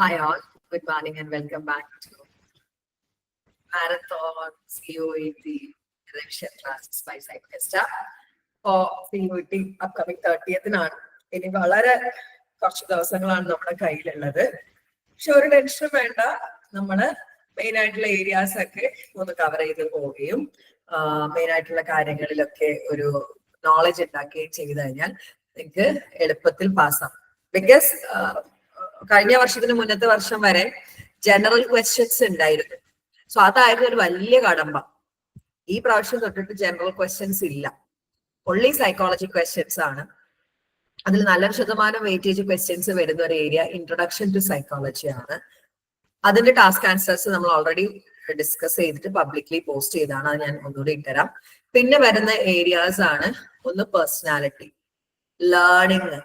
Hi all, good morning and welcome back to Marathon COET Revision Classes by Cyclista. For COET upcoming 30th-നാണ്. ഇനി വളരെ കുറച്ച് ദിവസങ്ങളാണ് നമ്മുടെ കയ്യിലുള്ളത്. പക്ഷെ ഒരു ടെൻഷൻ വേണ്ട, നമ്മള് മെയിൻ ആയിട്ടുള്ള ഏരിയാസ് ഒക്കെ ഒന്ന് കവർ ചെയ്ത് പോവുകയും മെയിൻ ആയിട്ടുള്ള കാര്യങ്ങളിലൊക്കെ ഒരു നോളജ് ഉണ്ടാക്കുകയും ചെയ്തു കഴിഞ്ഞാൽ നിങ്ങൾക്ക് എളുപ്പത്തിൽ പാസ്സാവും. ബിക്കോസ് കഴിഞ്ഞ വർഷത്തിന് മുന്നത്തെ വർഷം വരെ ജനറൽ ക്വസ്റ്റ്യൻസ് ഉണ്ടായിരുന്നു. സോ അതായിരുന്നു ഒരു വലിയ കടമ്പ. ഈ പ്രാവശ്യം തൊട്ടിട്ട് ജനറൽ ക്വസ്റ്റ്യൻസ് ഇല്ല, ഒൺലി സൈക്കോളജി ക്വസ്റ്റ്യൻസ് ആണ്. അതിൽ നല്ലൊരു ശതമാനം വെയിറ്റേജ് ക്വസ്റ്റ്യൻസ് വരുന്ന ഒരു ഏരിയ ഇൻട്രൊഡക്ഷൻ ടു സൈക്കോളജി ആണ്. അതിന്റെ ടാസ്ക് ആൻസേഴ്സ് നമ്മൾ ഓൾറെഡി ഡിസ്കസ് ചെയ്തിട്ട് പബ്ലിക്ലി പോസ്റ്റ് ചെയ്താണ്, അത് ഞാൻ ഒന്നുകൂടി ഇട്ടുതരാം. പിന്നെ വരുന്ന ഏരിയാസ് ആണ് ഒന്ന് personality, learning,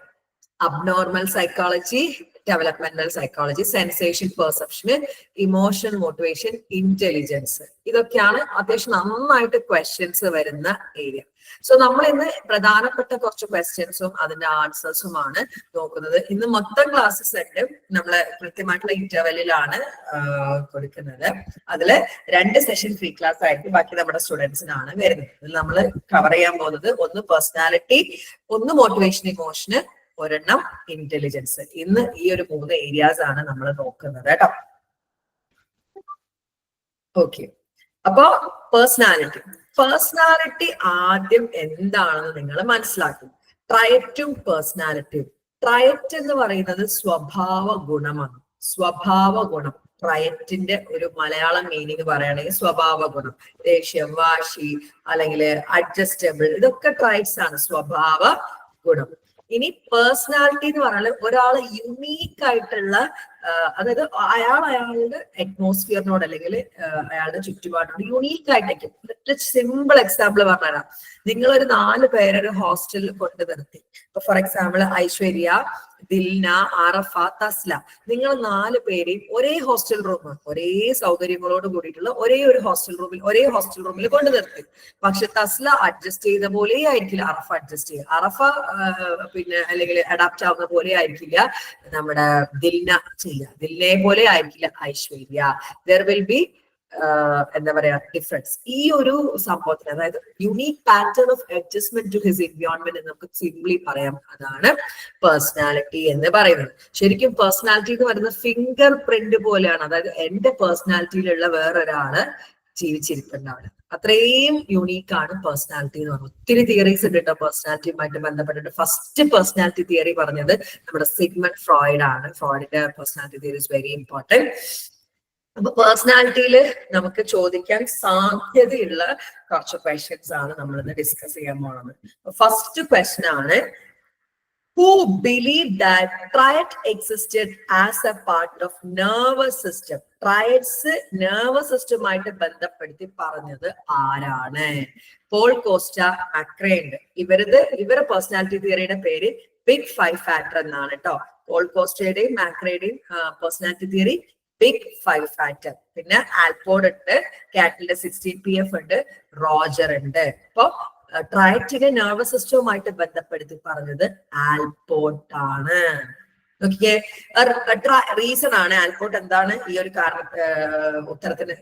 abnormal psychology, developmental psychology, sensation perception, emotion, motivation, intelligence. ഇതൊക്കെയാണ് അത്യാവശ്യം നന്നായിട്ട് ക്വസ്റ്റ്യൻസ് വരുന്ന ഏരിയ. സോ നമ്മൾ ഇന്ന് പ്രധാനപ്പെട്ട കുറച്ച് ക്വസ്റ്റ്യൻസും അതിന്റെ ആൻസേഴ്സുമാണ് നോക്കുന്നത്. ഇന്ന് മൊത്തം ക്ലാസ്സസ് ഉണ്ട് നമ്മള് കൃത്യമായിട്ടുള്ള ഇന്റർവെല്ലിലാണ് കൊടുക്കുന്നത്. അതില് 2 സെഷൻ ഫ്രീ ക്ലാസ് ആയിരിക്കും, ബാക്കി നമ്മുടെ സ്റ്റുഡൻസിനാണ് വരുന്നത്. ഇതിൽ നമ്മൾ കവർ ചെയ്യാൻ പോകുന്നത് ഒന്ന് പേഴ്സണാലിറ്റി, ഒന്ന് മോട്ടിവേഷൻ ഇമോഷന്, ഒരെണ്ണം ഇന്റലിജൻസ്. ഇന്ന് ഈ ഒരു 3 ഏരിയാസ് ആണ് നമ്മൾ നോക്കുന്നത് കേട്ടോ. ഓക്കെ, അപ്പോ പേഴ്സണാലിറ്റി ആദ്യം എന്താണെന്ന് നിങ്ങൾ മനസ്സിലാക്കും. ട്രയറ്റും പേഴ്സണാലിറ്റിയും. ട്രയറ്റ് എന്ന് പറയുന്നത് സ്വഭാവ ഗുണമാണ്. സ്വഭാവ ഗുണം, ട്രയറ്റിന്റെ ഒരു മലയാളം മീനിങ് പറയുകയാണെങ്കിൽ സ്വഭാവ ഗുണം. ദേഷ്യം, വാശി, അല്ലെങ്കിൽ അഡ്ജസ്റ്റബിൾ, ഇതൊക്കെ ട്രയറ്റ്സ് ആണ്, സ്വഭാവ ഗുണം. ഇനി പേഴ്സണാലിറ്റി എന്ന് പറഞ്ഞാൽ ഒരാള് യുണീക്ക് ആയിട്ടുള്ള, അതായത് അയാളുടെ അറ്റ്മോസ്ഫിയറിനോട് അല്ലെങ്കിൽ അയാളുടെ ചുറ്റുപാടിനോട് യുണീക്ക് ആയിട്ടേക്കും. സിമ്പിൾ എക്സാമ്പിൾ പറഞ്ഞുതരാം. നിങ്ങളൊരു 4 പേരൊരു ഹോസ്റ്റലിൽ കൊണ്ടു നിർത്തി. ഇപ്പൊ ഫോർ എക്സാമ്പിൾ ഐശ്വര്യ, ദിൽന, ആറഫ, തസ്ല, നിങ്ങൾ 4 പേരെയും ഒരേ ഹോസ്റ്റൽ റൂം, ഒരേ സൗകര്യങ്ങളോട് കൂടിയിട്ടുള്ള ഒരേ ഹോസ്റ്റൽ റൂമിൽ കൊണ്ടു നിർത്തി. പക്ഷെ തസ്ല അഡ്ജസ്റ്റ് ചെയ്ത പോലെ ആയിരിക്കില്ല അറഫ അഡ്ജസ്റ്റ് ചെയ്യുക. അറഫ പിന്നെ അല്ലെങ്കിൽ അഡാപ്റ്റ് ആവുന്ന പോലെ ആയിരിക്കില്ല നമ്മുടെ ദിൽന ചെയ്യുക. ദിൽനയെ പോലെ ആയിരിക്കില്ല ഐശ്വര്യ. ദർ വിൽ ബി എന്താ പറയാ ഡിഫറൻസ്. ഈ ഒരു സംഭവത്തിന്, അതായത് unique pattern of adjustment to his environment എന്ന് നമുക്ക് സിംപ്ലി പറയാം. അതാണ് പേഴ്സണാലിറ്റി എന്ന് പറയുന്നത്. ശരിക്കും പേഴ്സണാലിറ്റി എന്ന് പറയുന്നത് ഫിംഗർ പ്രിന്റ് പോലെയാണ്. അതായത് എന്റെ പേഴ്സണാലിറ്റിയിലുള്ള വേറൊരാള് ജീവിച്ചിരിക്കുന്നതാണ്. അത്രയും യുണീക്ക് ആണ് പേഴ്സണാലിറ്റി എന്ന് പറയുന്നത്. ഒത്തിരി തിയറീസ് ഉണ്ട് കേട്ടോ പേഴ്സണാലിറ്റിയുമായിട്ട് ബന്ധപ്പെട്ടിട്ട്. ഫസ്റ്റ് പേഴ്സണാലിറ്റി തിയറി പറഞ്ഞത് നമ്മുടെ സിഗ്മണ്ട് ഫ്രോയിഡ് ആണ്. ഫ്രോയിഡിന്റെ personality theory is very important. അപ്പൊ പേഴ്സണാലിറ്റിയിൽ നമുക്ക് ചോദിക്കാൻ സാധ്യതയുള്ള കുറച്ച് ക്വസ്റ്റ്യൻസ് ആണ് നമ്മൾ ഇന്ന് ഡിസ്കസ് ചെയ്യാൻ പോകുന്നത്. ഫസ്റ്റ് ക്വസ്റ്റ്യൻ ആണ്, who believed that triad existed as a part of nervous system? Traits nervous സിസ്റ്റമായിട്ട് ബന്ധപ്പെടുത്തി പറഞ്ഞത് ആരാണ്? Paul Costa, McCrae. ഇവരുടെ പേഴ്സണാലിറ്റി തിയറിയുടെ പേര് ബിഗ് 5 ഫാക്ടർ എന്നാണ് കേട്ടോ. പോൾ കോസ്റ്റയുടെയും മാക്രേയുടെയും പേഴ്സണാലിറ്റി തിയറി ബിഗ് 5 ഫാക്ടർ. പിന്നെ ആൽപോർട്ട് ഉണ്ട്, കാറ്റലിന്റെ 16 PF ഉണ്ട്, റോജർ ഉണ്ട്. അപ്പൊ ട്രയറ്റിനെ നെർവസ് സിസ്റ്റവുമായിട്ട് ബന്ധപ്പെടുത്തി പറഞ്ഞത് ആൽപോർട്ട് ആണ്. നോക്കിയേ, റീസൺ ആണ് ആൽപോർട്ട് എന്താണ് ഈ ഒരു ഉത്തരത്തിന്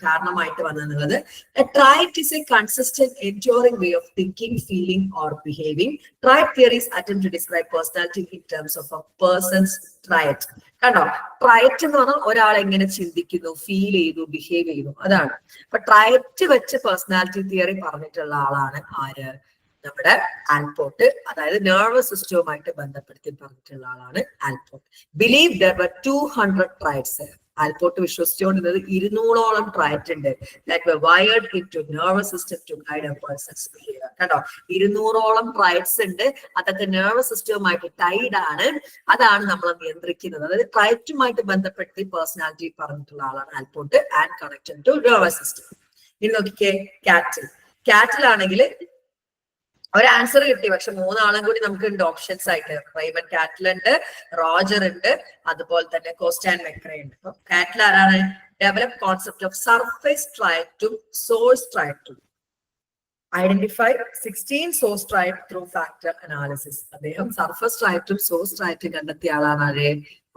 കാരണമായിട്ട് വന്നെന്നുള്ളത്. Triad is a consistent enduring way of thinking, feeling or behaving. Triad theories attempt to describe personality in terms of a person's triad. കണ്ടോ, ട്രയറ്റ് എന്ന് പറഞ്ഞാൽ ഒരാൾ എങ്ങനെ ചിന്തിക്കുന്നു, ഫീൽ ചെയ്തു, ബിഹേവ് ചെയ്യുന്നു, അതാണ്. അപ്പൊ ട്രയറ്റ് വെച്ച് പേഴ്സണാലിറ്റി തിയറി പറഞ്ഞിട്ടുള്ള ആളാണ് ആര്? നമ്മുടെ ആൽപോർട്ട്. അതായത് നെർവസ് സിസ്റ്റവുമായിട്ട് ബന്ധപ്പെടുത്തി പറഞ്ഞിട്ടുള്ള ആളാണ് Allport. Believe there were 200 traits. Allport വിശ്വസിച്ചുകൊണ്ടിരുന്നത് 200ഓളം ട്രയറ്റ് ഉണ്ട്. That were wired into nervous system to guide a person's behaviour. കണ്ടോ, 200ഓളം ട്രയറ്റ്സ് ഉണ്ട്. അതൊക്കെ നെർവസ് സിസ്റ്റവുമായിട്ട് ടൈഡ് ആണ്. അതാണ് നമ്മൾ നിയന്ത്രിക്കുന്നത്. അതായത് ട്രയറ്റുമായിട്ട് ബന്ധപ്പെടുത്തി പേഴ്സണാലിറ്റി പറഞ്ഞിട്ടുള്ള ആളാണ് Allport and connected to nervous system. ഇനി നോക്കിക്കേ, കാറ്റിലാണെങ്കിൽ ഒരു ആൻസർ കിട്ടി, പക്ഷെ 3 ആളും കൂടി നമുക്ക് ഉണ്ട് ഓപ്ഷൻസ് ആയിട്ട്. റൈമൻ കാറ്റൽ ഉണ്ട്, റോജർ ഉണ്ട്, അതുപോലെ തന്നെ കോസ്റ്റ ആൻഡ് മെക്രേ ഉണ്ട്. അപ്പൊ കാറ്റൽ ആരാണ്? ഡെവലപ്പ് കോൺസെപ്റ്റ് ഓഫ് സർഫേസ് ട്രയറ്റും സോഴ്സ് ട്രയറ്റും. Identify 16 source trait through factor analysis. അദ്ദേഹം സർഫസ് ട്രയറ്റും സോഴ്സ് ട്രയറ്റും കണ്ടെത്തിയ ആളാണ് ആര്?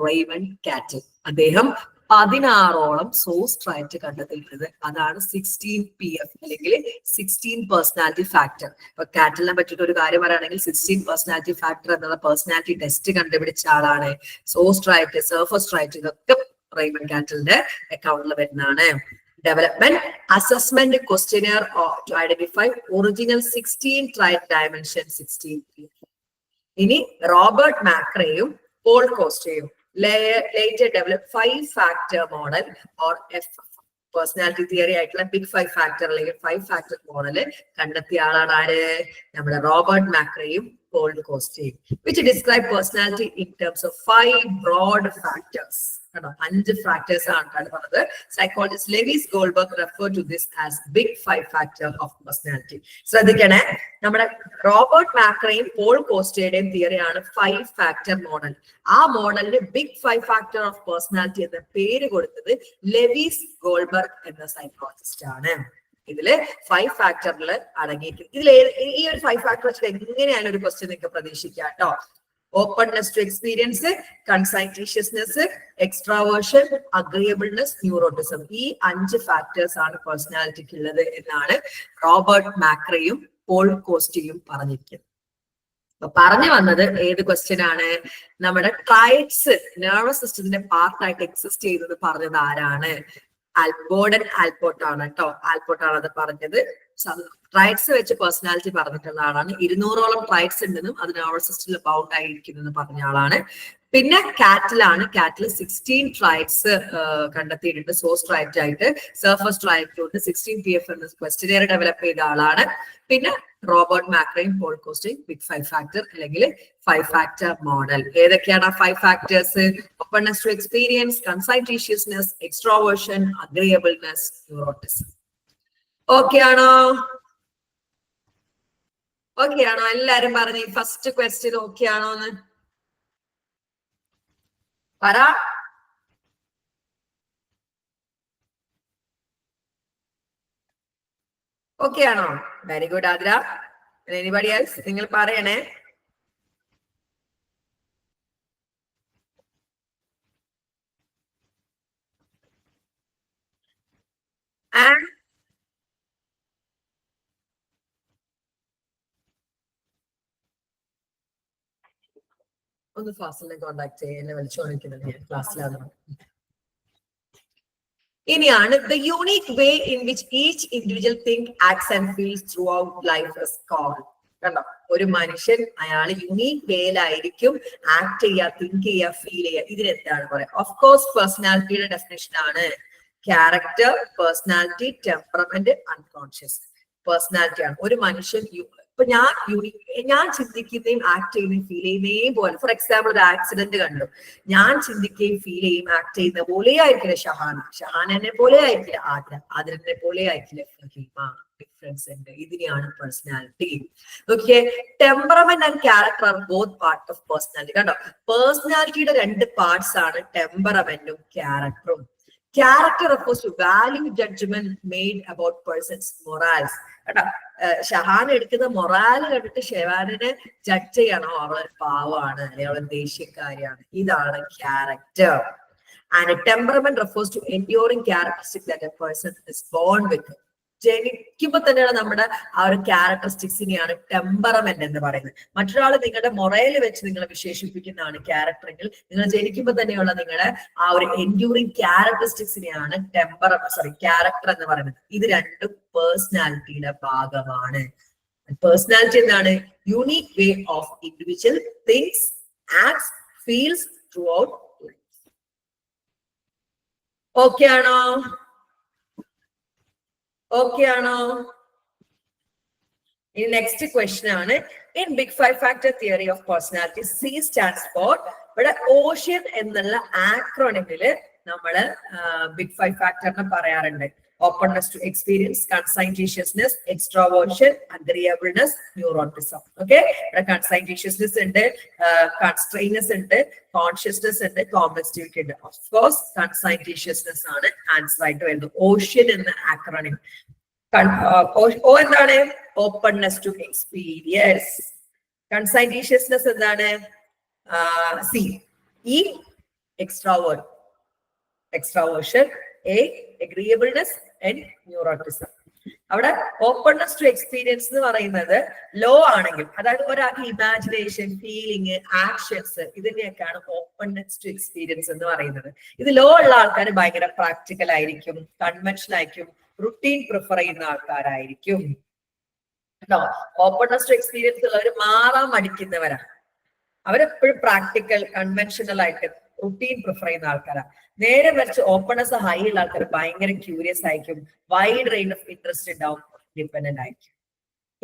Raymond Cattell. അദ്ദേഹം 16ഓളം സോഴ്സ് ട്രയറ്റ് കണ്ടെത്തിയിട്ടുള്ളത്. അതാണ് 16 PF അല്ലെങ്കിൽ 16 പേഴ്സണാലിറ്റി ഫാക്ടർ. ഇപ്പൊ കാറ്റലിനെ പറ്റിയിട്ട് ഒരു കാര്യം പറയുകയാണെങ്കിൽ 16 പേഴ്സണാലിറ്റി ഫാക്ടർ എന്നുള്ള പേഴ്സണാലിറ്റി ടെസ്റ്റ് കണ്ടുപിടിച്ച ആളാണ്. സോഴ്സ് ട്രയറ്റ്, സർഫസ് ട്രയറ്റ്, ഇതൊക്കെ റെയ്മണ്ട് കാറ്റലിന്റെ അക്കൗണ്ടിൽ വരുന്നതാണ്. Development assessment questionnaire to identify original 16 triad dimension 16 PF. ഇനി റോബർട്ട് മാക്രയും പോൾ കോസ്റ്റയും later develop 5-factor model or F personality theory ആയിട്ടുള്ള ബിഗ് 5 ഫാക്ടർ അല്ലെങ്കിൽ 5 ഫാക്ടർ മോഡല് കണ്ടെത്തിയ ആളാണ് ആര്? നമ്മുടെ റോബർട്ട് മാക്രയും പോൾ കോസ്റ്റയും. Which describe personality in terms of 5 broad factors. 5 factors ആണ് പറഞ്ഞത്. Psychologist Lewis Goldberg refer to this as big 5 factor of personality. ശ്രദ്ധിക്കണേ, നമ്മുടെ റോബർട്ട് മാക്രയും പോൾ കോസ്റ്റയുടെയും തിയറിയാണ് 5 ഫാക്ടർ മോഡൽ. ആ മോഡലിന് ബിഗ് 5 ഫാക്ടർ ഓഫ് പേഴ്സണാലിറ്റി എന്ന പേര് കൊടുത്തത് ലെവിസ് ഗോൾബർഗ് എന്ന സൈക്കോളജിസ്റ്റ് ആണ്. ഇതില് 5 ഫാക്ടറിൽ അടങ്ങിയിരിക്കും. ഈ ഒരു 5 ഫാക്ടർ വെച്ചിട്ട് എങ്ങനെയാണ് ഒരു ക്വസ്റ്റ്യൻ നിങ്ങൾക്ക് പ്രതീക്ഷിക്കാം കേട്ടോ. Openness to experience, conscientiousness, extraversion, agreeableness, neuroticism. ഈ 5 ഫാക്ടേഴ്സ് ആണ് പേഴ്സണാലിറ്റിക്ക് ഉള്ളത് എന്നാണ് റോബർട്ട് മാക്രയും പോൾ കോസ്റ്റയും പറഞ്ഞിരിക്കുന്നത്. അപ്പൊ പറഞ്ഞു വന്നത് ഏത് ക്വസ്റ്റ്യൻ ആണ്? നമ്മുടെ ട്രൈറ്റ്സ് നെർവസ് സിസ്റ്റത്തിന്റെ പാർട്ടായിട്ട് എക്സിസ്റ്റ് ചെയ്യുന്നത് പറഞ്ഞത് ആരാണ്? ഗോർഡൻ ആൽപോർട്ട് ആണ് കേട്ടോ. ആൽപോർട്ട് ആണ് അത് പറഞ്ഞത്. ട്രൈറ്റ്സ് വെച്ച് പേഴ്സണാലിറ്റി പറഞ്ഞിട്ടുള്ള ആളാണ്. 200ഓളം ട്രൈറ്റ്സ് ഉണ്ടെന്നും അത് നെർവസ് സിസ്റ്റത്തിൽ ബൗണ്ട് ആയിരിക്കുന്നെന്ന് പറഞ്ഞ ആളാണ്. പിന്നെ കാറ്റിലാണ്. കാറ്റിൽ 16 ട്രൈറ്റ്സ് കണ്ടെത്തിയിട്ടുണ്ട് സോഴ്സ് ട്രൈറ്റ് ആയിട്ട്. സർഫസ് ട്രൈറ്റ് കൊണ്ട് 16 PF എന്ന ക്വസ്റ്റ്യനെയർ ഡെവലപ്പ് ചെയ്ത ആളാണ്. പിന്നെ റോബർട്ട് മാക്രയും പോൾ കോസ്റ്റയും ബിഗ് 5 ഫാക്ടർ അല്ലെങ്കിൽ 5 ഫാക്ടർ മോഡൽ. ഏതൊക്കെയാണ് ആ 5 factors? Openness to experience, conscientiousness, extroversion, agreeableness, neuroticism. Okay ആണോ? ഓക്കെ ആണോ? എല്ലാരും പറഞ്ഞ് ഫസ്റ്റ് ക്വസ്റ്റ്യൻ ഓക്കെ ആണോന്ന് പറ. ഓക്കെ ആണോ? Very good Aardra. Anybody else? നിങ്ങൾ പറയണേ. ഒന്ന് ഫാസിലിനെ കോണ്ടാക്ട് ചെയ്യാൻ എന്നെ വിളിച്ചോണ്ടിരിക്കുന്നത്, ഞാൻ ക്ലാസ്സിലാണ്. ഇനിയാണ് the unique way in which each individual think, acts and feels throughout life is called. കണ്ടോ, ഒരു മനുഷ്യൻ അയാൾ യുണീക് വേയിലായിരിക്കും ആക്ട് ചെയ്യുക, തിങ്ക് ചെയ്യുക, ഫീൽ ചെയ്യുക. ഇതിനെന്താണ് പറയാ? ഓഫ് കോഴ്സ് പേഴ്സണാലിറ്റിയുടെ ഡെഫിനേഷൻ ആണ് character, personality, temperament, unconscious. Personality ആണ് ഒരു മനുഷ്യൻ. ഇപ്പൊ ഞാൻ ചിന്തിക്കുകയും ആക്ട് ചെയ്യുകയും ഫീൽ ചെയ്യുന്നേം പോലെ. ഫോർ എക്സാമ്പിൾ, ഒരു ആക്സിഡന്റ് കണ്ടു, ഞാൻ ചിന്തിക്കുകയും ഫീൽ ചെയ്യും ആക്ട് ചെയ്യുന്ന പോലെ ആയിരിക്കില്ല ഷഹാനെ പോലെ ആയിരിക്കില്ല ആദ്രനെ പോലെ ആയിരിക്കില്ല ഫഹീമ. ഡിഫറൻസ് ഉണ്ട്. ഇതിനെയാണ് personality. Okay, temperament and character are both part of personality. കണ്ടോ, പേഴ്സണാലിറ്റിയുടെ 2 പാർട്സ് ആണ് ടെമ്പറമെന്റും ക്യാരക്ടറും. Character refers to value judgment made about person's morals. കേട്ടോ, ഷഹാൻ എടുക്കുന്ന മൊറാൽ കണ്ടിട്ട് ഷെവാനിനെ ജഡ്ജ് ചെയ്യണോ, അവൾ പാവാണ് അല്ലെങ്കിൽ അവൾ ദേഷ്യക്കാരിയാണ്. ഇതാണ് character. And temperament refers to enduring characteristics that a person is born with. ജനിക്കുമ്പോ തന്നെയുള്ള നമ്മുടെ ആ ഒരു ക്യാരക്ടറിസ്റ്റിക്സിനെയാണ് ടെമ്പറമെന്റ് എന്ന് പറയുന്നത്. മറ്റൊരാൾ നിങ്ങളുടെ മൊറയിൽ വെച്ച് നിങ്ങളെ വിശേഷിപ്പിക്കുന്നതാണ് ക്യാരക്ടറെങ്കിൽ, നിങ്ങൾ ജനിക്കുമ്പോ തന്നെയുള്ള നിങ്ങളുടെ ആ ഒരു എൻഡ്യൂറിങ് ക്യാരക്ടറിസ്റ്റിക്സിനെയാണ് ക്യാരക്ടർ എന്ന് പറയുന്നത്. ഇത് രണ്ടും പേഴ്സണാലിറ്റിയുടെ ഭാഗമാണ്. പേഴ്സണാലിറ്റി എന്താണ്? Unique way of individual things, acts, feels throughout life. Okay ആണോ? ഓക്കെ ആണോ? ഇനി നെക്സ്റ്റ് ക്വസ്റ്റ്യൻ ആണ്. In big 5 factor theory of personality, C stands for, ഇവിടെ ഓഷ്യൻ എന്നുള്ള ആക്രോണിമില് നമ്മള് ബിഗ് 5 ഫാക്ടറിനെ പറയാറുണ്ട്. Openness to experience, conscientiousness, extroversion, agreeableness, neuroticism. Okay, ഇവിടെ കൺസൈറ്റീഷ്യസ്നെസ് ഉണ്ട്, കൺസ്ട്രെയിൻനെസ് ഉണ്ട്, കോൺഷ്യസ്നെസ് ഉണ്ട്, കോംപ്ലക്സിറ്റി ഉണ്ട്. ഓഫ് കോഴ്സ് കൺസൈറ്റീഷ്യസ്നെസ് ആണ് ആൻസർ ആയിട്ട് വരുന്നത്. ഓഷ്യൻ എന്ന ആക്രോണിം. ഓ എന്താണ്? Openness to experience. കൺസൈറ്റീഷ്യസ്നെസ് എന്താണ്? സി. ഈ extraversion, A, agreeableness, and neuroticism. അവിടെ ഓപ്പൺനെസ് ടു എക്സ്പീരിയൻസ് എന്ന് പറയുന്നത് ലോ ആണെങ്കിൽ, അതായത് ഒരാൾക്ക് ഇമാജിനേഷൻ, ഫീലിംഗ്, ആക്ഷൻസ്, ഇതിനെയൊക്കെയാണ് ഓപ്പൺനെസ് ടു എക്സ്പീരിയൻസ് എന്ന് പറയുന്നത്. ഇത് ലോ ഉള്ള ആൾക്കാർ ഭയങ്കര പ്രാക്ടിക്കൽ ആയിരിക്കും, കൺവെൻഷൻ ആയിരിക്കും, റുട്ടീൻ പ്രിഫർ ചെയ്യുന്ന ആൾക്കാരായിരിക്കും കേട്ടോ. ഓപ്പൺനെസ് ടു എക്സ്പീരിയൻസ് ഉള്ളവർ മാറാൻ മടിക്കുന്നവരാണ്. അവരെപ്പോഴും പ്രാക്ടിക്കൽ, കൺവെൻഷണൽ ആയിട്ട് റുട്ടീൻ പ്രിഫർ ചെയ്യുന്ന ആൾക്കാരാണ്. നേരെ മറിച്ച് ഓപ്പൺനെസ് ഹൈ ഉള്ള ആൾക്കാർ ഭയങ്കര ക്യൂരിയസ് ആയിരിക്കും, വൈഡ് റേഞ്ച് ഓഫ് ഇൻട്രസ്റ്റ് ഉണ്ടാവും, ഡിപ്പെൻഡന്റ് ആയിരിക്കും.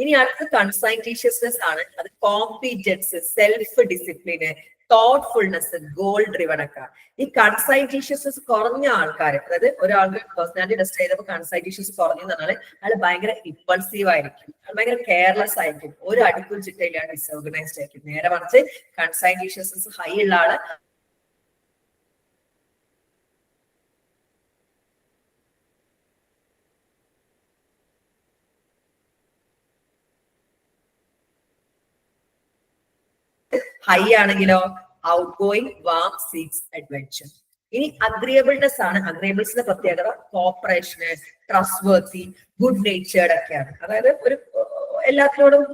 ഇനി അടുത്ത് കൺസൈൻറ്റീഷ്യസ്നെസ് ആണ്. അത് കോമ്പീറ്റൻസ്, സെൽഫ് ഡിസിപ്ലിന്, തോട്ട്ഫുൾനെസ്, ഗോൾ ഡ്രിവൺ ഒക്കെ. ഈ കൺസൈൻറ്റീഷ്യസ്നെസ് കുറഞ്ഞ ആൾക്കാർ, അതായത് ഒരാൾക്ക് പേഴ്സണാലിറ്റി ടെസ്റ്റ് ചെയ്തപ്പോൾ കൺസൈൻറ്റീഷ്യസ് കുറഞ്ഞെന്ന് പറഞ്ഞാൽ അയാൾ ഭയങ്കര ഇമ്പൾസീവ് ആയിരിക്കും, അയാൾ ഭയങ്കര കെയർലെസ് ആയിരിക്കും, ഒരു അടുക്കും ചിട്ടയിലാണ് ഡിസോർഗനൈസ്ഡ് ആയിരിക്കും. നേരെ മറിച്ച് കൺസൈൻറ്റീഷ്യസ്നെസ് ഹൈ ഉള്ള ആള് ഹൈ ആണെങ്കിലോ out going, warm, seeks adventure. ഇനി അഗ്രിയബിൾനെസ് ആണ്. അഗ്രിയബിൾസിന്റെ പ്രത്യേകത കോപ്പറേഷന്, ട്രസ്റ്റ് വർത്തി, ഗുഡ് നേച്ചേർഡ് ഒക്കെയാണ്. അതായത് ഒരു എല്ലാത്തിനോടും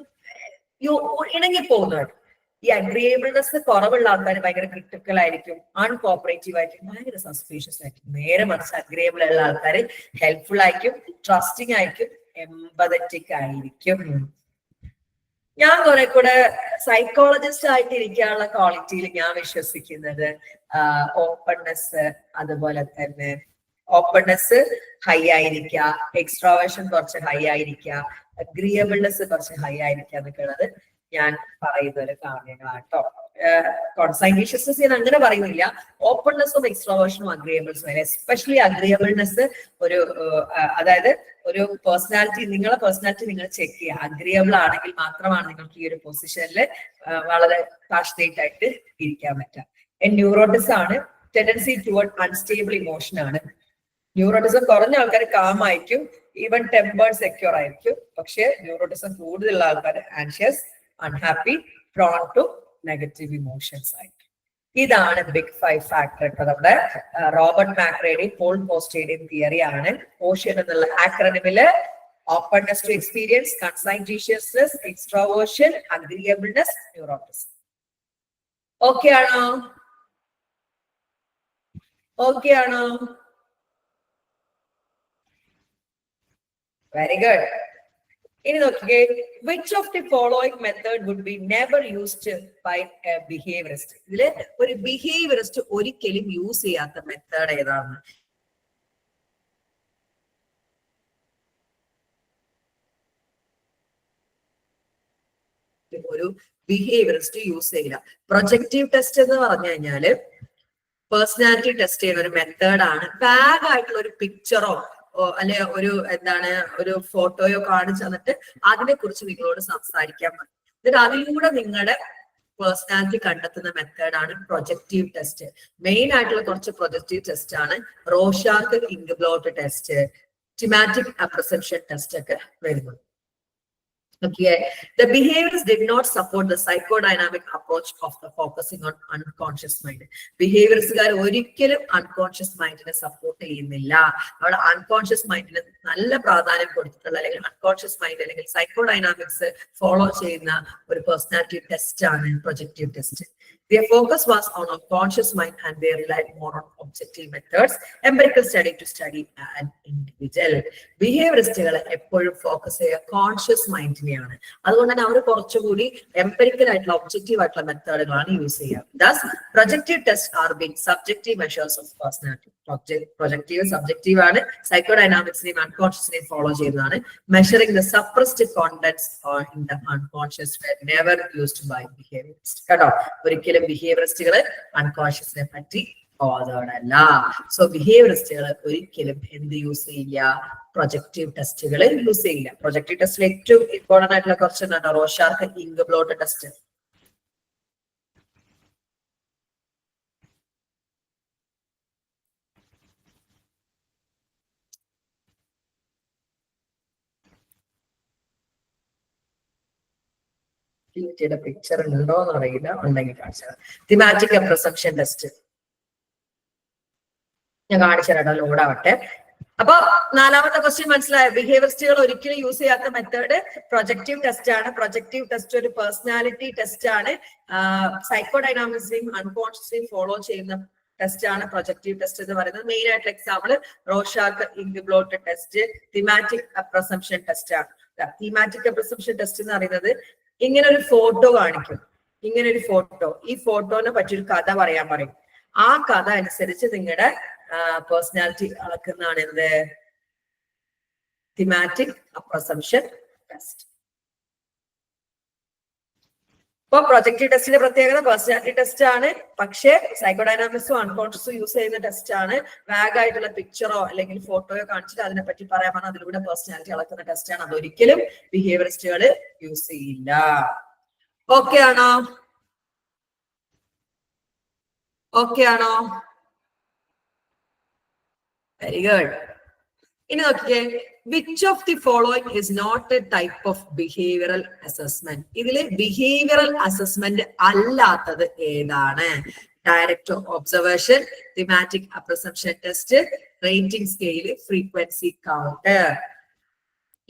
ഇണങ്ങി പോകുന്നവർ. ഈ അഗ്രിയബിൾനെസ് കുറവുള്ള ആൾക്കാർ ഭയങ്കര ക്രിട്ടിക്കൽ ആയിരിക്കും, അൺകോപ്പറേറ്റീവ് ആയിരിക്കും, ഭയങ്കര സസ്പീഷ്യസ് ആയിരിക്കും. നേരെ മറിച്ച് അഗ്രിയബിൾ ഉള്ള ആൾക്കാർ ഹെൽപ്ഫുൾ ആയിരിക്കും, ട്രസ്റ്റിംഗ് ആയിരിക്കും, എംപതറ്റിക് ആയിരിക്കും. ഞാൻ കുറെ കൂടെ സൈക്കോളജിസ്റ്റ് ആയിട്ട് ഇരിക്കാനുള്ള ക്വാളിറ്റിയിൽ ഞാൻ വിശ്വസിക്കുന്നത് ഓപ്പൺനെസ്, അതുപോലെ തന്നെ ഓപ്പൺനെസ് ഹൈ ആയിരിക്കുക, എക്സ്ട്രോവേഷൻ കുറച്ച് ഹൈ ആയിരിക്കുക, അഗ്രിയബിൾനെസ് കുറച്ച് ഹൈ ആയിരിക്കുക എന്നൊക്കെ ഉള്ളത് ഞാൻ പറയുന്ന ഒരു കാര്യങ്ങളാട്ടോ. കോൺസൈൻറ്റീഷ്യസ്നെസ് ഞാൻ അങ്ങനെ പറയുന്നില്ല. ഓപ്പൺനെസ്സും എക്സ്ട്രോവേഷനും അഗ്രിയബിൾസും, എസ്പെഷ്യലി അഗ്രിയബിൾനെസ് ഒരു അതായത് ഒരു പേഴ്സണാലിറ്റി, നിങ്ങളെ പേഴ്സണാലിറ്റി നിങ്ങൾ ചെക്ക് ചെയ്യുക. അഗ്രിയബിൾ ആണെങ്കിൽ മാത്രമാണ് നിങ്ങൾക്ക് ഈ ഒരു പൊസിഷനിൽ വളരെ പാഷനേറ്റ് ആയിട്ട് ഇരിക്കാൻ പറ്റുക. ന്യൂറോട്ടിസം ആണ്. ടെൻഡൻസി ടുവേർഡ് അൺസ്റ്റേബിൾ ഇമോഷൻ ആണ്. ന്യൂറോട്ടിസം കുറഞ്ഞ ആൾക്കാർ കാം ആയിരിക്കും, ഈവൻ ടെമ്പേർഡ്, സെക്യൂർ ആയിരിക്കും. പക്ഷെ ന്യൂറോട്ടിസം കൂടുതലുള്ള ആൾക്കാർ anxious, unhappy, prone to negative emotions ആയിരിക്കും. ഇതാണ് ബിഗ് 5 ഫാക്ടർ. നമ്മുടെ റോബർട്ട് മാക്രേയുടെയും പോൾ പോസ്റ്റേയുടെയും തിയറി ആണ്. ഓഷ്യൻ എന്നുള്ള ആക്രണിമില് openness to experience, conscientiousness, extroversion, agreeableness, neuroticism. Okay ആണോ? ഓക്കെ ആണോ? Very good. ഇനി നോക്കിക്കേ, which of the following method would be never used by a behaviourist? ഇതില് ഒരു ബിഹേവിയറിസ്റ്റ് ഒരിക്കലും യൂസ് ചെയ്യാത്ത മെത്തേഡ് ഏതാണ്? ഒരു ബിഹേവിയറിസ്റ്റ് യൂസ് ചെയ്യില്ല. പ്രൊജക്റ്റീവ് ടെസ്റ്റ് എന്ന് പറഞ്ഞു കഴിഞ്ഞാല് പേഴ്സണാലിറ്റി ടെസ്റ്റ് ചെയ്യുന്ന ഒരു മെത്തേഡാണ്. വാഗ് ആയിട്ടുള്ള ഒരു പിക്ചറോ അല്ലെ ഒരു എന്താണ് ഒരു ഫോട്ടോയോ കാണിച്ചു തന്നിട്ട് അതിനെ കുറിച്ച് നിങ്ങളോട് സംസാരിക്കാൻ പറ്റും. എന്നിട്ട് അതിലൂടെ നിങ്ങളുടെ പേഴ്സണാലിറ്റി കണ്ടെത്തുന്ന മെത്തേഡാണ് പ്രൊജക്റ്റീവ് ടെസ്റ്റ്. മെയിൻ ആയിട്ടുള്ള കുറച്ച് പ്രൊജക്റ്റീവ് ടെസ്റ്റ് ആണ് റോഷാർക്ക് ഇംഗ്ബ്ലോട്ട് ടെസ്റ്റ്, ടിമാറ്റിക് അപ്രസെപ്ഷൻ ടെസ്റ്റ് ഒക്കെ വരുന്നത്. Okay, the behaviors did not support the psychodynamic approach of the focusing on unconscious mind. Behaviors ഒരിക്കലും അൺകോൺഷ്യസ് മൈൻഡിനെ സപ്പോർട്ട് ചെയ്യുന്നില്ല. അവിടെ അൺകോൺഷ്യസ് മൈൻഡിന് നല്ല പ്രാധാന്യം കൊടുത്തിട്ടുള്ള, അല്ലെങ്കിൽ അൺകോൺഷ്യസ് മൈൻഡ് അല്ലെങ്കിൽ സൈക്കോഡൈനാമിക്സ് ഫോളോ ചെയ്യുന്ന ഒരു പേഴ്സണാലിറ്റി ടെസ്റ്റ് ആണ് projective test. Their focus was on a conscious mind and they relied more on objective methods, empirical study to study an individual. ബിഹേവിയറിസ്റ്റുകൾ എപ്പോഴും ഫോക്കസ് ചെയ്യുക കോൺഷ്യസ് മൈൻഡിനെയാണ്. അതുകൊണ്ട് തന്നെ അവർ കുറച്ചുകൂടി എംപെരിക്കൽ ആയിട്ടുള്ള ഒബ്ജക്റ്റീവ് ആയിട്ടുള്ള മെത്തേഡുകളാണ് യൂസ് ചെയ്യുക. Thus, projective tests are being subjective measures of personality. Projective subjective ആണ്, സൈക്കോഡൈനാമിക്സിനെയും അൺകോൺഷ്യസിനെയും follow ചെയ്യുന്നതാണ്. Measuring the suppressed contents in the unconscious were never used by behaviorists. കേട്ടോ, ഒരിക്കലും ബിഹേവിയറിസ്റ്റുകൾ അൺകോൺഷ്യസിനെ പറ്റി ബോധവടല്ല. സോ ബിഹേവിയറിസ്റ്റുകൾ ഒരിക്കലും എന്ത് യൂസ് ചെയ്യില്ല? പ്രൊജക്റ്റീവ് ടെസ്റ്റുകൾ യൂസ് ചെയ്യില്ല. പ്രൊജക്റ്റീവ് ടെസ്റ്റിൽ ഏറ്റവും ഇമ്പോർട്ടന്റ് ആയിട്ടുള്ള കുറച്ച് എന്താണ്? റോഷാർക്ക് ഇംഗ്ബ്ലോട്ട് ടെസ്റ്റ്. പിക്ചർ ഉണ്ടോ എന്ന് അറിയില്ല, ഉണ്ടെങ്കിൽ കാണിച്ചത്. Thematic apperception test. ഞാൻ കാണിച്ചു തരാം, ലോഡ് ആവട്ടെ. അപ്പൊ നാലാമത്തെ ക്വസ്റ്റ്യൻ മനസ്സിലായോ? ബിഹേവിയറിസ്റ്റുകൾ ഒരിക്കലും യൂസ് ചെയ്യാത്ത മെത്തേഡ് പ്രൊജക്റ്റീവ് ടെസ്റ്റ് ആണ്. പ്രൊജക്റ്റീവ് ടെസ്റ്റ് ഒരു പേഴ്സണാലിറ്റി ടെസ്റ്റ് ആണ്. സൈക്കോഡൈനാമിക്സിനെയും അൺകോൺഷ്യസിനെയും ഫോളോ ചെയ്യുന്ന ടെസ്റ്റ് ആണ് പ്രൊജക്റ്റീവ് ടെസ്റ്റ് എന്ന് പറയുന്നത്. മെയിൻ ആയിട്ടുള്ള example റോഷാർക്ക് ഇൻഗ്ബ്ലോട്ട് test, thematic apperception test ആണ്. തിമാറ്റിക് അപ്രസംഷൻ ടെസ്റ്റ് എന്ന് പറയുന്നത് ഇങ്ങനെ ഒരു ഫോട്ടോ കാണിക്കും, ഇങ്ങനെ ഒരു ഫോട്ടോ, ഈ ഫോട്ടോനെ പറ്റിയൊരു കഥ പറയാൻ പറയും. ആ കഥ അനുസരിച്ച് നിങ്ങളുടെ പേഴ്സണാലിറ്റി അളക്കുന്നതാണ് എന്ത്? Thematic apperception test. ഇപ്പൊ പ്രൊജക്റ്റീവ് ടെസ്റ്റിന്റെ പ്രത്യേകത പേഴ്സണാലിറ്റി ടെസ്റ്റ് ആണ്, പക്ഷേ സൈക്കോഡൈനാമിക്സും അൺകോൺഷ്യസും യൂസ് ചെയ്യുന്ന ടെസ്റ്റ് ആണ്. വാഗ് ആയിട്ടുള്ള പിക്ചറോ അല്ലെങ്കിൽ ഫോട്ടോയോ കാണിച്ചിട്ട് അതിനെ പറ്റി പറയാൻ പറഞ്ഞാൽ അതിലൂടെ പേഴ്സണാലിറ്റി അളക്കുന്ന ടെസ്റ്റ് ആണ്. അതൊരിക്കലും ബിഹേവിയറിസ്റ്റുകൾ യൂസ് ചെയ്യില്ല. ഓക്കെ ആണോ? ഓക്കെ ആണോ? Very good. ഇനി നോക്കിയേ, which of the following is not a type of behavioural assessment? ഇതില് ബിഹേവിയറൽ അസസ്മെന്റ് അല്ലാത്തത് ഏതാണ്? Direct observation, thematic apperception test, rating scale, frequency count.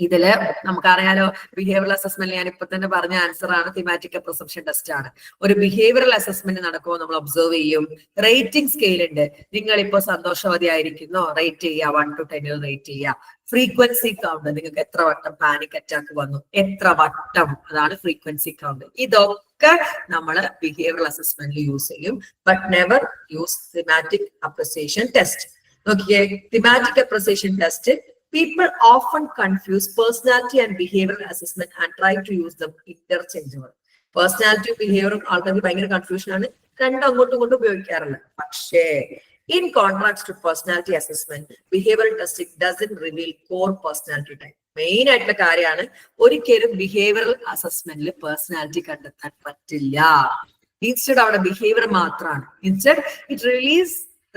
ഇതില് നമുക്കറിയാലോ, ബിഹേവിയറൽ അസസ്മെന്റ് ഞാൻ ഇപ്പൊ തന്നെ പറഞ്ഞ ആൻസർ ആണ്, തിമാറ്റിക് അപ്രസംഷൻ ടെസ്റ്റ് ആണ്. ഒരു ബിഹേവിയറൽ അസസ്മെന്റ് നടക്കുമ്പോൾ നമ്മൾ ഒബ്സർവ് ചെയ്യും. റേറ്റിംഗ് സ്കെയിൽ ഉണ്ട്. നിങ്ങൾ ഇപ്പൊ സന്തോഷവതി ആയിരിക്കുന്നോ, റേറ്റ് ചെയ്യുക, 1 to 10 റേറ്റ് ചെയ്യുക. ഫ്രീക്വൻസി കൗണ്ട്, നിങ്ങൾക്ക് എത്ര വട്ടം പാനിക് അറ്റാക്ക് വന്നു, എത്ര വട്ടം, അതാണ് ഫ്രീക്വൻസി കൗണ്ട്. ഇതൊക്കെ നമ്മൾ ബിഹേവിയറൽ അസസ്മെന്റിൽ യൂസ് ചെയ്യും, but never use thematic apperception test. നോക്കിയേ, thematic apperception test, people often confuse personality and behavioral assessment and try to use them interchangeable. Personality behavioral ആൾക്കാർക്ക് ഭയങ്കര കൺഫ്യൂഷൻ ആണ്, രണ്ടും അങ്ങോട്ടും ഇങ്ങോട്ടും ഉപയോഗിക്കാറില്ല. പക്ഷേ in contrast to personality assessment, behavioral testing doesn't reveal core personality type. Main ആയിട്ടുള്ള കാര്യമാണ്, ഒരിക്കലും ബിഹേവിയറൽ അസസ്മെന്റിൽ പേഴ്സണാലിറ്റി കണ്ടെത്താൻ പറ്റില്ല. ഇൻസ്റ്റെഡ് അവിടെ ബിഹേവിയർ മാത്രമാണ്. Instead it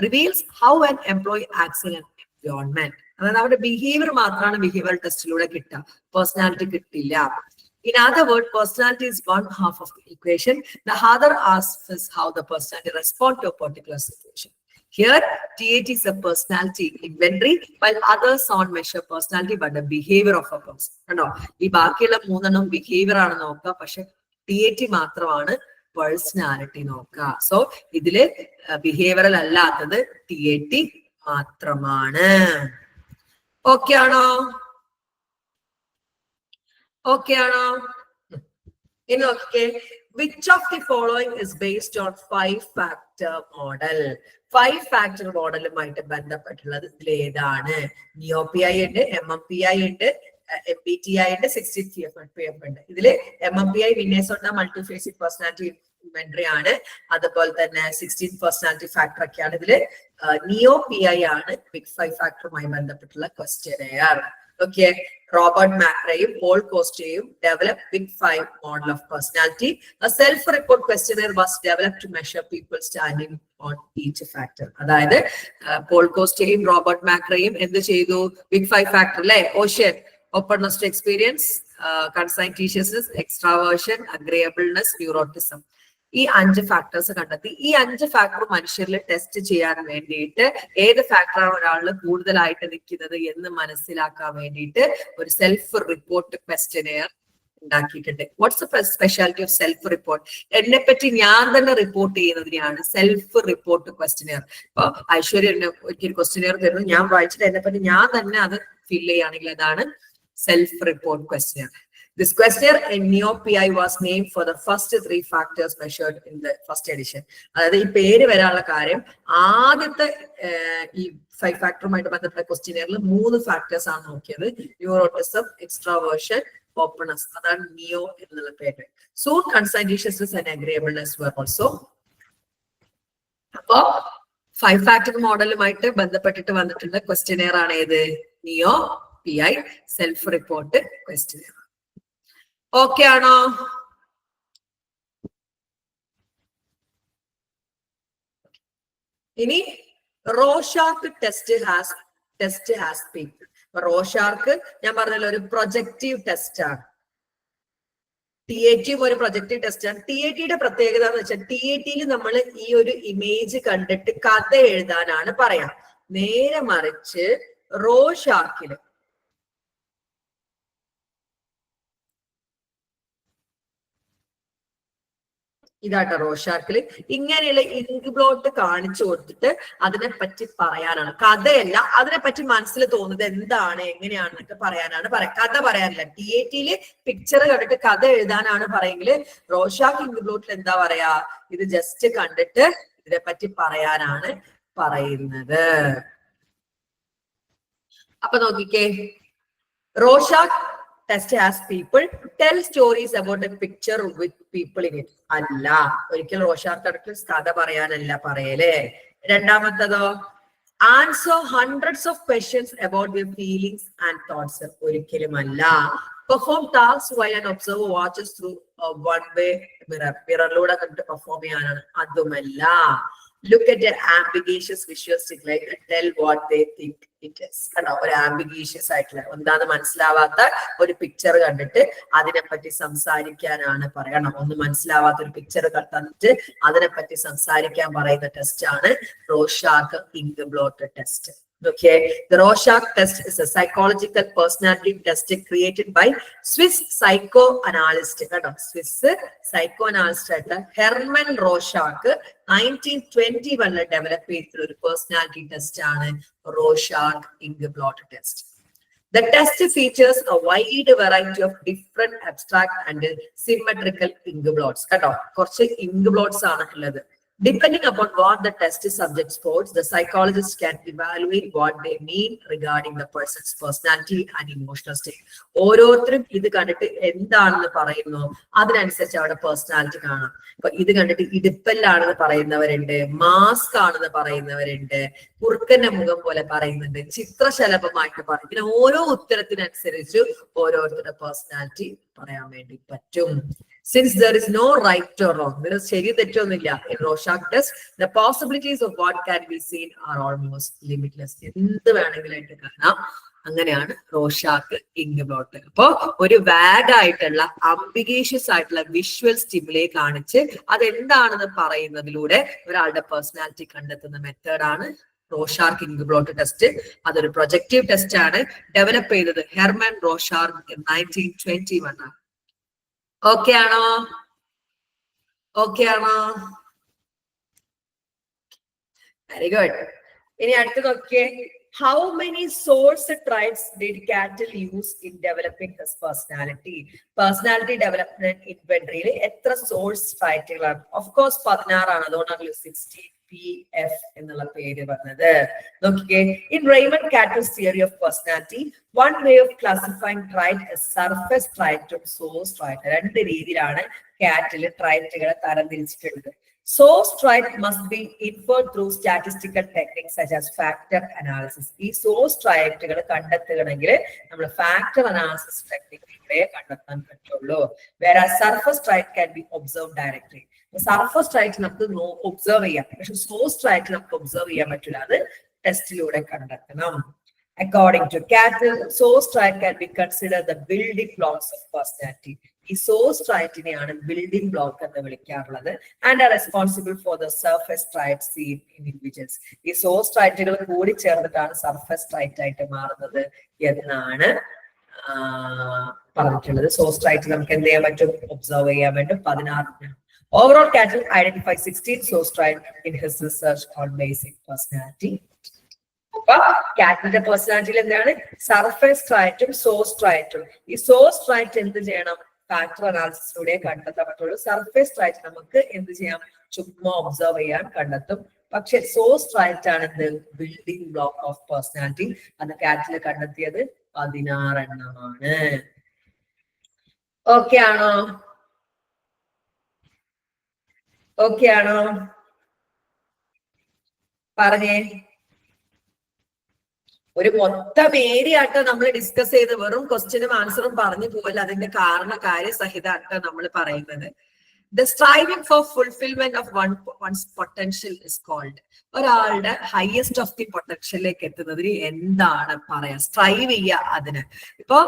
reveals how an employee acts in environment. അതായത് അവരുടെ ബിഹേവിയർ മാത്രമാണ് ബിഹേവിയറൽ ടെസ്റ്റിലൂടെ കിട്ടുക, പേഴ്സണാലിറ്റി കിട്ടില്ല. In other words, personality is one half of the equation. The other half is how the personality responds to a particular situation. Here, TAT is a personality inventory, while others don't measure personality but the behavior of a person. No, ഈ ബാക്കിയുള്ള മൂന്നെണ്ണം behaviour ആണ് നോക്കുക, പക്ഷെ TAT മാത്രമാണ് personality നോക്കുക. So ഇതില് behavioural അല്ലാത്തത് TAT മാത്രമാണ്. ഓക്കെ ആണോ? ഓക്കെ ആണോ? ഇനി നോക്കിക്കേ, which of the following is based on 5-factor model? 5-factor മോഡലുമായിട്ട് ബന്ധപ്പെട്ടുള്ളത് ഇതിൽ ഏതാണ്? NEOPI ഉണ്ട്, MMPI ഉണ്ട്, MBTI ഉണ്ട്, 16th CFP ഉണ്ട്. ഇതില് MMPI winners multiphasic personality inventory ആണ്. അതുപോലെ തന്നെ 16 പേഴ്സണാലിറ്റി ഫാക്ടർ ഒക്കെയാണ്. ഇതില് NEOPI ആണ് ബിഗ് 5 ഫാക്ടറുമായി ബന്ധപ്പെട്ടുള്ള ക്വസ്റ്റ്യനെയർ. ഓക്കെ, റോബർട്ട് മാക്രെയും പോൾ കോസ്റ്റയും develop big 5 model of personality. A self-report questionnaire was developed to measure people standing on each factor. അതായത് പോൾ കോസ്റ്റയും റോബർട്ട് മാക്രെയും എന്ത് ചെയ്തു? ബിഗ് 5 ഫാക്ടർ അല്ലെ, OCEAN, openness to experience, conscientiousness, extraversion, agreeableness, neuroticism, ഈ 5 factors കണ്ടെത്തി. ഈ 5 ഫാക്ടർ മനുഷ്യരിൽ ടെസ്റ്റ് ചെയ്യാൻ വേണ്ടിയിട്ട് ഏത് ഫാക്ടറാണ് ഒരാളിൽ കൂടുതലായിട്ട് നിൽക്കുന്നത് എന്ന് മനസ്സിലാക്കാൻ വേണ്ടിയിട്ട് ഒരു സെൽഫ് റിപ്പോർട്ട് ക്വസ്റ്റ്യനെയർ ഉണ്ടാക്കിയിട്ടുണ്ട്. What's the speciality of self report? എന്നെ പറ്റി ഞാൻ തന്നെ റിപ്പോർട്ട് ചെയ്യുന്നതിനെയാണ് സെൽഫ് റിപ്പോർട്ട് ക്വസ്റ്റ്യനെയർ. ഇപ്പൊ ഐശ്വര്യ ഒരിക്കൽ ക്വസ്റ്റ്യനെയർ തരുന്നു, ഞാൻ വായിച്ചിട്ട് എന്നെ പറ്റി ഞാൻ തന്നെ അത് ഫില്ല് ചെയ്യുകയാണെങ്കിൽ അതാണ് self report questionnaire. This questionnaire in NEOPI was named for the first 3 factors measured in the first edition. അതായത് ഈ പേര് വരാനുള്ള കാര്യം, ആദ്യത്തെ ഈ 5 ഫാക്ടറുമായിട്ട് ബന്ധപ്പെട്ട ക്വസ്റ്റ്യനെയറിൽ 3 ഫാക്ടേഴ്സ് ആണ് നോക്കിയത്. ന്യൂറോട്ടിസം, എക്സ്ട്രാവേർഷൻ, ഓപ്പൺനെസ്, അതാണ് നിയോ എന്നുള്ള പേര്. Soon conscientiousness and agreeableness were also. അപ്പോ 5 ഫാക്ടർ മോഡലുമായിട്ട് ബന്ധപ്പെട്ടിട്ട് വന്നിട്ടുള്ള ക്വസ്റ്റ്യനെയർ ആണ് ഏത്? NEOPI self report questionnaire. Okay ആണോ? ഇനി റോഷാർക്ക് ടെസ്റ്റ് ഹാസ് പീക്ക്. റോഷാർക്ക് ഞാൻ പറഞ്ഞല്ലോ ഒരു പ്രൊജക്റ്റീവ് ടെസ്റ്റ് ആണ്. TAT ഒരു പ്രൊജക്റ്റീവ് ടെസ്റ്റ് ആണ്. TATയുടെ പ്രത്യേകത എന്ന് വെച്ചാൽ TATയിൽ നമ്മൾ ഈ ഒരു ഇമേജ് കണ്ടിട്ട് കഥ എഴുതാനാണ് പറയാം. നേരെ മറിച്ച് റോഷാക്കില് ഇതാട്ടോ റോഷാക്കില് ഇങ്ങനെയുള്ള ഇങ്ക് ബ്ലോട്ട് കാണിച്ചു കൊടുത്തിട്ട് അതിനെപ്പറ്റി പറയാനാണ്. കഥയല്ല, അതിനെപ്പറ്റി മനസ്സിൽ തോന്നുന്നത് എന്താണ് എങ്ങനെയാണെന്നൊക്കെ പറയാനാണ് കഥ പറയാനില്ല. TAT-യില് പിക്ചർ കണ്ടിട്ട് കഥ എഴുതാനാണ് പറയെങ്കിൽ റോഷാക്ക് ഇങ്ക് ബ്ലോട്ടിൽ എന്താ പറയാ, ഇത് ജസ്റ്റ് കണ്ടിട്ട് ഇതിനെപ്പറ്റി പറയാനാണ് പറയുന്നത്. അപ്പൊ നോക്കിക്കേ, Rorschach test as people tell stories about a picture with people in it. അല്ല, ഒരിക്കലും റോഷാക്ക് അടുത്ത് കഥ പറയാനല്ല പറയലേ. രണ്ടാമത്തതോ, answer hundreds of questions about your feelings and thoughts. ഒരിക്കലുമല്ല. Perform task while and observe watches through one way mirror. മിററിലൂടെ കണ്ടിട്ട് പെർഫോം ചെയ്യാനാണ്. അതുമല്ല. Look at their ambiguous visual stimuli and tell what they think it is. കണ്ടോ, ഒരു ആംബിഗീഷ്യസ് ആയിട്ടുള്ള എന്താന്ന് മനസ്സിലാവാത്ത ഒരു പിക്ചർ കണ്ടിട്ട് അതിനെപ്പറ്റി സംസാരിക്കാനാണ് പറയണം. ഒന്നും മനസ്സിലാവാത്ത ഒരു പിക്ചർ തന്നിട്ട് അതിനെപ്പറ്റി സംസാരിക്കാൻ പറയുന്ന ടെസ്റ്റ് ആണ് Rorschach ink blot test. Okay, the Rorschach test is a psychological personality test created by Swiss psychoanalyst. Swiss psychoanalyst Hermann Rorschach 1921 developed a personality test ആണ് Rorschach ink blot test. The test features a wide variety of different abstract and symmetrical ink blots. കുറച്ച് ink blots ആണ് ഉള്ളത്. Depending upon what the test subject sports, the psychologist can evaluate what they mean regarding the person's personality and emotional state. ഓരോരുത്തരും ഇത് കണ്ടിട്ട് എന്താണെന്ന് പറയുന്നു അതിനനുസരിച്ച് അവിടെ പേഴ്സണാലിറ്റി കാണാം. അപ്പൊ ഇത് കണ്ടിട്ട് ഇടുപ്പല്ലാണെന്ന് പറയുന്നവരുണ്ട്, മാസ്ക് ആണെന്ന് പറയുന്നവരുണ്ട്, കുറുക്കന്റെ മുഖം പോലെ പറയുന്നുണ്ട്, ചിത്രശലഭമായിട്ട് പറയും. പിന്നെ ഓരോ ഉത്തരത്തിനനുസരിച്ച് ഓരോരുത്തരുടെ പേഴ്സണാലിറ്റി പറയാൻ വേണ്ടി പറ്റും. Since there is no right or wrong, there is ശരി തെറ്റൊന്നുമില്ല in Rorschach test, the possibilities of what can be seen are almost limitless. എന്ത് വേണമെങ്കിലായിട്ട് കാണാം. അങ്ങനെയാണ് റോഷാക്ക് ഇങ്ക് ബ്ലോട്ട്. അപ്പോ ഒരു വാഗ് ആയിട്ടുള്ള അംബിഗേഷ്യസ് ആയിട്ടുള്ള വിഷ്വൽ സ്റ്റിമുലേ കാണിച്ച് അതെന്താണെന്ന് പറയുന്നതിലൂടെ ഒരാളുടെ പേഴ്സണാലിറ്റി കണ്ടെത്തുന്ന മെത്തേഡാണ് റോഷാർക്ക് ഇങ്ക് ബ്ലോട്ട് ടെസ്റ്റ്. അതൊരു പ്രൊജക്റ്റീവ് ടെസ്റ്റ് ആണ്. ഡെവലപ്പ് ചെയ്തത് ഹെർമൻ റോഷാർക്ക് 1921 ആണ്. ഓക്കെ ആണോ? ഓക്കെ ആണോ? Very good. ഇനി അടുത്ത് നോക്കിയേ, how many source traits did Cattell use in developing his personality? Personality development inventory എത്ര സോഴ്സ് ട്രൈറ്റുകളാണ്? ഓഫ് കോഴ്സ് 16 ആണ്. അതുകൊണ്ടാണ് 16PF എന്നുള്ള പേര് പറഞ്ഞത്. നോക്കിക്കേ, in Raymond Cattell's theory of personality, one way of classifying trait is surface trait ഉം source trait. രണ്ട് രീതിയിലാണ് cattle ട്രൈറ്റുകളെ തരംതിരിച്ചിട്ടുള്ളത്. Source trait must be inferred through statistical techniques such as factor analysis. ഈ source traitകൾ കണ്ടെത്തുകയാണെങ്കിൽ നമ്മൾ factor analysis ടെക്നിക്കിലൂടെ കണ്ടെത്താൻ പറ്റുള്ളൂ. Whereas surface trait can be observed directly. Surface trait നമുക്ക് observe ചെയ്യാം, പക്ഷെ സോഴ്സ് ട്രൈറ്റ് നമുക്ക് ഒബ്സർവ് ചെയ്യാൻ പറ്റില്ല. അത് ടെസ്റ്റിലൂടെ കണ്ടെത്തണം. According to Cattell, source trait can be considered the building blocks of personality. ഈ സോഴ്സ് ട്രൈറ്റിനെയാണ് ബിൽഡിംഗ് ബ്ലോക്ക് എന്ന് വിളിക്കാറുള്ളത്. And are responsible for the surface trait seen in individuals. ഈ സോഴ്സ് ട്രൈറ്റുകൾ കൂടി ചേർന്നിട്ടാണ് സർഫസ് ട്രൈറ്റ് ആയിട്ട് മാറുന്നത് എന്നാണ് പറഞ്ഞിട്ടുള്ളത്. സോഴ്സ് ട്രൈറ്റ് നമുക്ക് എന്ത് ചെയ്യാൻ പറ്റും? ഒബ്സർവ് ചെയ്യാൻ പറ്റും. 16. Overall, Cattell identified 16 source traits in his research on basic personality. അപ്പൊ കാറ്റലിന്റെ പേഴ്സണാലിറ്റിയിൽ എന്താണ്? സർഫേസ് ട്രൈറ്റും സോഴ്സ് ട്രൈറ്റും. ഈ സോഴ്സ് ട്രൈറ്റ് എന്ത് ചെയ്യണം? ഫാക്ടർ അനാലിസിസിലൂടെ കണ്ടെത്താൻ പറ്റുള്ളൂ. സർഫേസ് ട്രൈറ്റ് നമുക്ക് എന്ത് ചെയ്യാം? ചുമ്മാ ഒബ്സർവ് ചെയ്യാൻ കണ്ടെത്തും. പക്ഷെ സോഴ്സ് ട്രൈറ്റ് ആണ് എന്ത്? Building block of personality. അത് കാറ്റലിൽ കണ്ടെത്തിയത് 16 എണ്ണമാണ്. ഓക്കെ ആണോ? ഓക്കെ ആണോ? പറഞ്ഞേ. ഒരു മൊത്തം ഏരിയ ആട്ടോ നമ്മൾ ഡിസ്കസ് ചെയ്ത്, വെറും ക്വസ്റ്റ്യനും ആൻസറും പറഞ്ഞു പോകല്ല. അതിന്റെ കാര്യ സഹിതമാട്ടോ നമ്മൾ പറയുന്നത്. The striving for fulfillment of one's potential is called. ഒരാളുടെ ഹയസ്റ്റ് ഓഫ് ദി പൊട്ടൻഷ്യലിലേക്ക് എത്തുന്നതിന് എന്താണ് പറയാ? സ്ട്രൈവ് ചെയ്യുക അതിന്. ഇപ്പൊ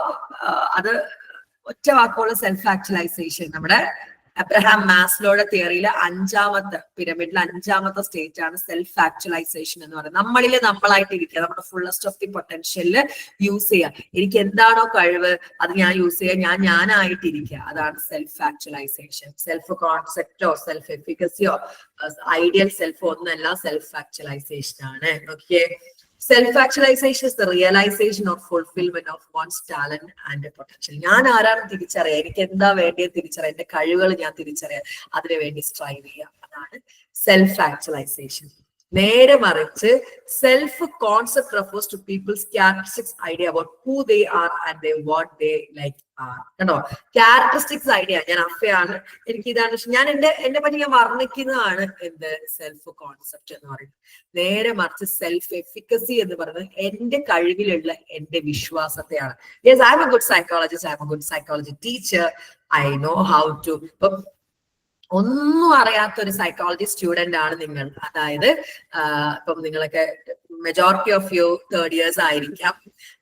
അത് ഒറ്റ വാക്കുള്ള സെൽഫ് ആക്ച്വലൈസേഷൻ, നമ്മുടെ അബ്രഹാം മാസ്ലോയുടെ തിയറിയിലെ പിരമിഡിലെ അഞ്ചാമത്തെ സ്റ്റേറ്റ് ആണ് സെൽഫ് ആക്ച്വലൈസേഷൻ എന്ന് പറയുന്നത്. നമ്മളിൽ നമ്മളായിട്ട് ഇരിക്കുക, നമ്മുടെ ഫുള്ളസ്റ്റ് ഓഫ് ദി പൊട്ടൻഷ്യലില് യൂസ് ചെയ്യുക. എനിക്ക് എന്താണോ കഴിവ് അത് ഞാൻ യൂസ് ചെയ്യുക, ഞാനായിട്ടിരിക്കുക. അതാണ് സെൽഫ് ആക്ച്വലൈസേഷൻ. സെൽഫ് കോൺസെപ്റ്റോ സെൽഫ് എഫിക്കസിയോ ഐഡിയൽ സെൽഫോ ഒന്നല്ല, സെൽഫ് ആക്ച്വലൈസേഷൻ ആണ്. Okay, self-actualization is the realization or fulfillment of one's talent and potential. ഞാൻ ആരാണെന്ന് തിരിച്ചറിയാം, എനിക്ക് എന്താ വേണ്ടിയത് തിരിച്ചറിയാം, എന്റെ കഴിവുകൾ ഞാൻ തിരിച്ചറിയാം, അതിനു വേണ്ടി സ്ട്രൈവ് ചെയ്യാം. അതാണ് സെൽഫ് ആക്ച്വലൈസേഷൻ. നേരെ മറിച്ച് self concept refers to people's characteristics idea about who they are and they what they like are. കണ്ടോ, ക്യാരക്ടറിസ്റ്റിക്സ് ഐഡിയ, ഞാൻ അഫയാണ്, എനിക്ക് ഇതാണ്, ഞാൻ എന്നെ പറ്റി ഞാൻ വർണ്ണിക്കുന്നതാണ് എന്ത് സെൽഫ് കോൺസെപ്റ്റ് എന്ന് പറയുന്നത്. നേരെ മറിച്ച് സെൽഫ് എഫിക്കസി എന്ന് പറയുന്നത് എന്റെ കഴിവിലുള്ള എന്റെ വിശ്വാസത്തെയാണ്. Yes, I'm a good psychologist, I'm a good psychology teacher, I know how to. ഇപ്പം ഒന്നും അറിയാത്ത ഒരു സൈക്കോളജി സ്റ്റുഡന്റ് ആണ് നിങ്ങൾ, അതായത് ഇപ്പം നിങ്ങളൊക്കെ majority of U third years ആയിരിക്കാം.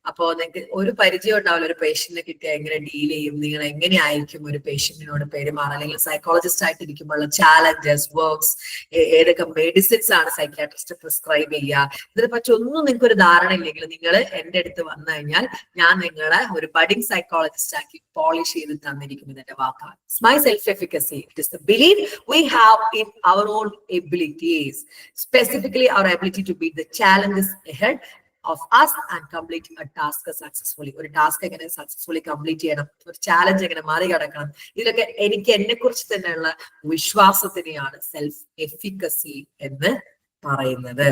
അപ്പോ നിങ്ങൾക്ക് ഒരു പരിചയം ഉണ്ടാവില്ല, ഒരു പേഷ്യന്റിനെ കിട്ടിയാൽ എങ്ങനെ ഡീൽ ചെയ്യും, നിങ്ങൾ എങ്ങനെയായിരിക്കും ഒരു പേഷ്യന്റിനോട് പെരുമാറുക, അല്ലെങ്കിൽ സൈക്കോളജിസ്റ്റ് ആയിട്ടിരിക്കുമ്പോൾ ചാലഞ്ചസ്, വർക്ക്സ്, ഏതൊക്കെ മെഡിസിൻസ് ആണ് സൈക്യാട്രിസ്റ്റ് പ്രിസ്ക്രൈബ് ചെയ്യുക, ഇതിനെ പറ്റി ഒന്നും നിങ്ങൾക്ക് ഒരു ധാരണ ഇല്ലെങ്കിൽ നിങ്ങൾ എന്റെ അടുത്ത് വന്നു കഴിഞ്ഞാൽ ഞാൻ നിങ്ങളെ ഒരു ബഡിങ് സൈക്കോളജിസ്റ്റ് ആക്കി പോളിഷ് ചെയ്ത് തന്നിരിക്കും. ഇതിന്റെ വാക്കാണ് my self efficacy. It is the belief we have in our own abilities, specifically our ability to beat the challenges ahead of us and complete a task successfully. ഒരു task എങ്ങനെ successfully complete ചെയ്യണം, ഒരു challenge എങ്ങനെ മറികടക്കണം, ഇതിലൊക്കെ എനിക്ക് എന്നെ കുറിച്ച് തന്നെയുള്ള വിശ്വാസത്തിനെയാണ് സെൽഫ് എഫിക്കസി എന്ന് പറയുന്നത്.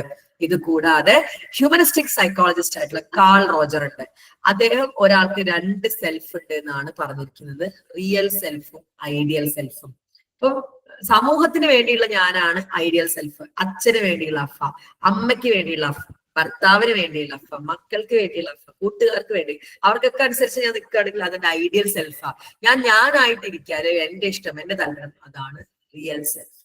ഇത് കൂടാതെ ഹ്യൂമനിസ്റ്റിക് സൈക്കോളജിസ്റ്റ് ആയിട്ടുള്ള കാൾ റോജർ ഉണ്ട്. അദ്ദേഹം ഒരാൾക്ക് രണ്ട് സെൽഫ് ഉണ്ട് എന്നാണ് പറഞ്ഞിരിക്കുന്നത്, റിയൽ സെൽഫും ഐഡിയൽ സെൽഫും. ഇപ്പൊ സമൂഹത്തിന് വേണ്ടിയുള്ള ഞാനാണ് ഐഡിയൽ സെൽഫ്, അച്ഛന് വേണ്ടിയുള്ള അഫ, അമ്മയ്ക്ക് വേണ്ടിയുള്ള അഫ, ഭർത്താവിന് വേണ്ടിയുള്ള അഫ, മക്കൾക്ക് വേണ്ടിയുള്ള അഫ, കൂട്ടുകാർക്ക് വേണ്ടി, അവർക്കൊക്കെ അനുസരിച്ച് ഞാൻ നിൽക്കുകയാണെങ്കിൽ അതെന്റെ ഐഡിയൽ സെൽഫാ. ഞാനായിട്ടിരിക്കാതെ എന്റെ ഇഷ്ടം, എന്റെ താല്പര്യം, അതാണ് റിയൽ സെൽഫ്.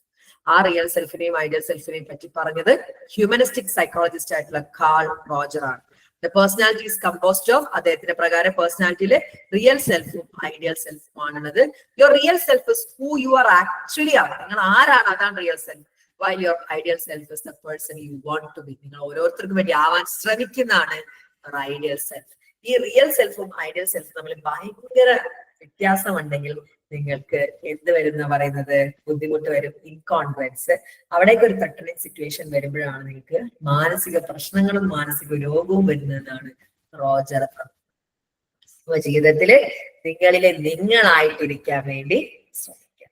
ആ റിയൽ സെൽഫിനെയും ഐഡിയൽ സെൽഫിനെയും പറ്റി പറഞ്ഞത് ഹ്യൂമനിസ്റ്റിക് സൈക്കോളജിസ്റ്റ് ആയിട്ടുള്ള കാൾ റോജർ ആണ്. The personality is composed of, അദ്ദേഹത്തിന്റെ പ്രകാരം പേഴ്സണാലിറ്റിയിലെ റിയൽ സെൽഫും ഐഡിയൽ സെൽഫും ആണുള്ളത്. Your real self is who you are actually are. നിങ്ങൾ ആരാണ്, അതാണ് real self. While your ideal self is the person you want to be. നിങ്ങൾ ഓരോരുത്തർക്കും വേണ്ടി ആവാൻ ശ്രമിക്കുന്നതാണ് ഐഡിയൽ സെൽഫ്. ഈ റിയൽ സെൽഫും ഐഡിയൽ സെൽഫും തമ്മിൽ ഭയങ്കര വ്യത്യാസമുണ്ടെങ്കിൽ നിങ്ങൾക്ക് എന്ത് വരും പറയുന്നത്, ബുദ്ധിമുട്ട് വരും, ഇൻകോൺഫിഡൻസ്. അവിടേക്ക് ഒരു തട്ടണിങ് സിറ്റുവേഷൻ വരുമ്പോഴാണ് നിങ്ങൾക്ക് മാനസിക പ്രശ്നങ്ങളും മാനസിക രോഗവും വരുന്നതെന്നാണ് റോജർ. ജീവിതത്തില് നിങ്ങളിലെ നിങ്ങളായിട്ടിരിക്കാൻ വേണ്ടി ശ്രമിക്കാം.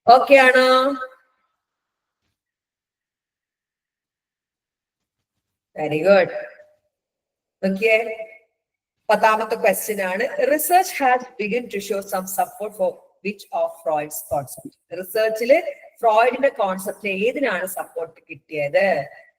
ഓക്കെ ആണോ? Very good. ഓക്കെ, പത്താമത്തെ ക്വസ്റ്റ്യൻ ആണ്. Research has begun to show some support for which of Freud's concept. റിസർച്ചില് ഫ്രോയിഡിന്റെ കോൺസെപ്റ്റ് ഏതിനാണ് സപ്പോർട്ട് കിട്ടിയത്?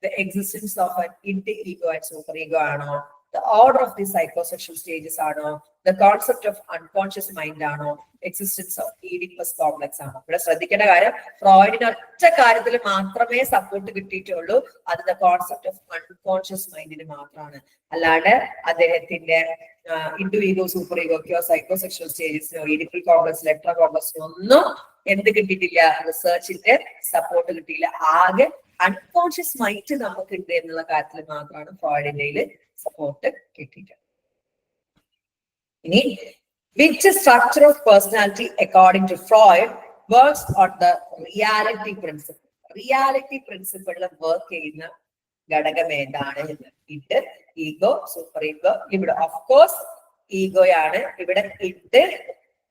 The existence of an inter ego and super ego ആണോ? The order of the psychosexual stages ആണോ? The concept of unconscious mind ആണോ? Existence of Oedipus complex ആണോ? ഇവിടെ ശ്രദ്ധിക്കേണ്ട കാര്യം, ഫ്രോയിഡിന് ഒറ്റ കാര്യത്തിൽ മാത്രമേ സപ്പോർട്ട് കിട്ടിയിട്ടുള്ളൂ, അത് ദ കോൺസെപ്റ്റ് ഓഫ് അൺകോൺഷ്യസ് മൈൻഡിന് മാത്രമാണ്. അല്ലാണ്ട് അദ്ദേഹത്തിന്റെ ഇൻഡു ഈഗോ, സൂപ്പർ ഈഗോക്കോ, സൈക്കോസെക്ഷൽ സ്റ്റേജസിനോ, ഈഡിപ്പൽ കോംപ്ലക്സ്, ലെക്ട്ര കോംപ്ലക്സിനോ ഒന്നും എന്ത് കിട്ടിയിട്ടില്ല, റിസർച്ചിന്റെ സപ്പോർട്ട് കിട്ടിയില്ല. ആകെ അൺകോൺഷ്യസ് മൈൻഡ് നമുക്കുണ്ട് എന്നുള്ള കാര്യത്തിൽ മാത്രമാണ് ഫ്രോയിഡിന്റെ സപ്പോർട്ട് കിട്ടിയിട്ടുള്ളത്. ഇനി, which structure of personality according to Freud works on the reality principle? Reality പ്രിൻസിപ്പിളിൽ വർക്ക് ചെയ്യുന്ന ഘടകം ഏതാണ്? Id, ego, super ego, libido. Of course ഈഗോയാണ് ഇവിടെ. ഇഡ്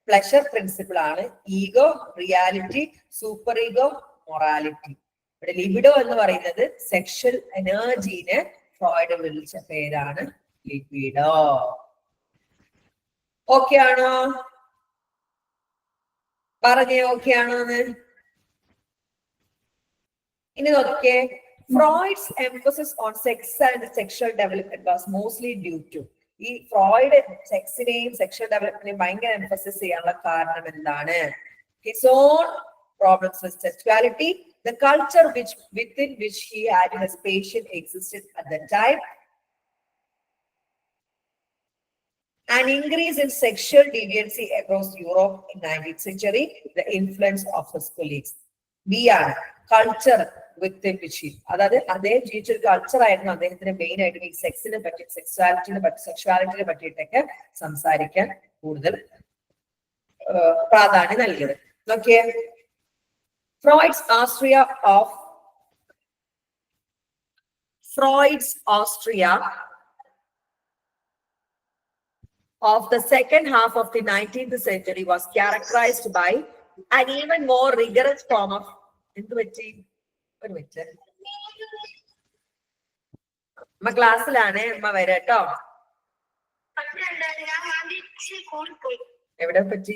പ്ലഷർ പ്രിൻസിപ്പിൾ ആണ്, ego reality, super ego morality. ഇവിടെ ലിബിഡോ എന്ന് പറയുന്നത് സെക്ഷൽ എനർജീനെ ഫ്രോയിഡ് വിളിച്ച പേരാണ് ലിബിഡോ. ഓക്കെ ആണോ? പറഞ്ഞേ ഓക്കെ ആണോന്ന്. ഇനി നോക്കിയേ, Freud's emphasis on sex and sexual development was mostly due to. ഈ ഫ്രോയിഡ് സെക്സിനെയും സെക്ഷൽ ഡെവലപ്മെന്റിനെയും ഭയങ്കര എംഫസിസ് ചെയ്യാനുള്ള കാരണം എന്താണ്? His own problems with sexuality, the culture within which he had his patient existed at the time, An increase in sexual deviancy across Europe in 19th century, the influence of his colleagues. B ആണ് culture with which, അതായത് അദ്ദേഹം ജീവിച്ചൊരു culture ആയിരുന്നു അദ്ദേഹത്തിന് main ആയിട്ട് ഈ സെക്സിനെ പറ്റി, സെക്ഷുവാലിറ്റിനെ പറ്റിയിട്ടൊക്കെ സംസാരിക്കാൻ കൂടുതൽ പ്രാധാന്യം നൽകിയത്. നോക്കിയേ, Freud's Austria of the second half of the 19th century was characterized by an even more rigorous form of ക്ലാസ്സിലാണ് അമ്മ വരാം കേട്ടോ. എവിടെ പറ്റി?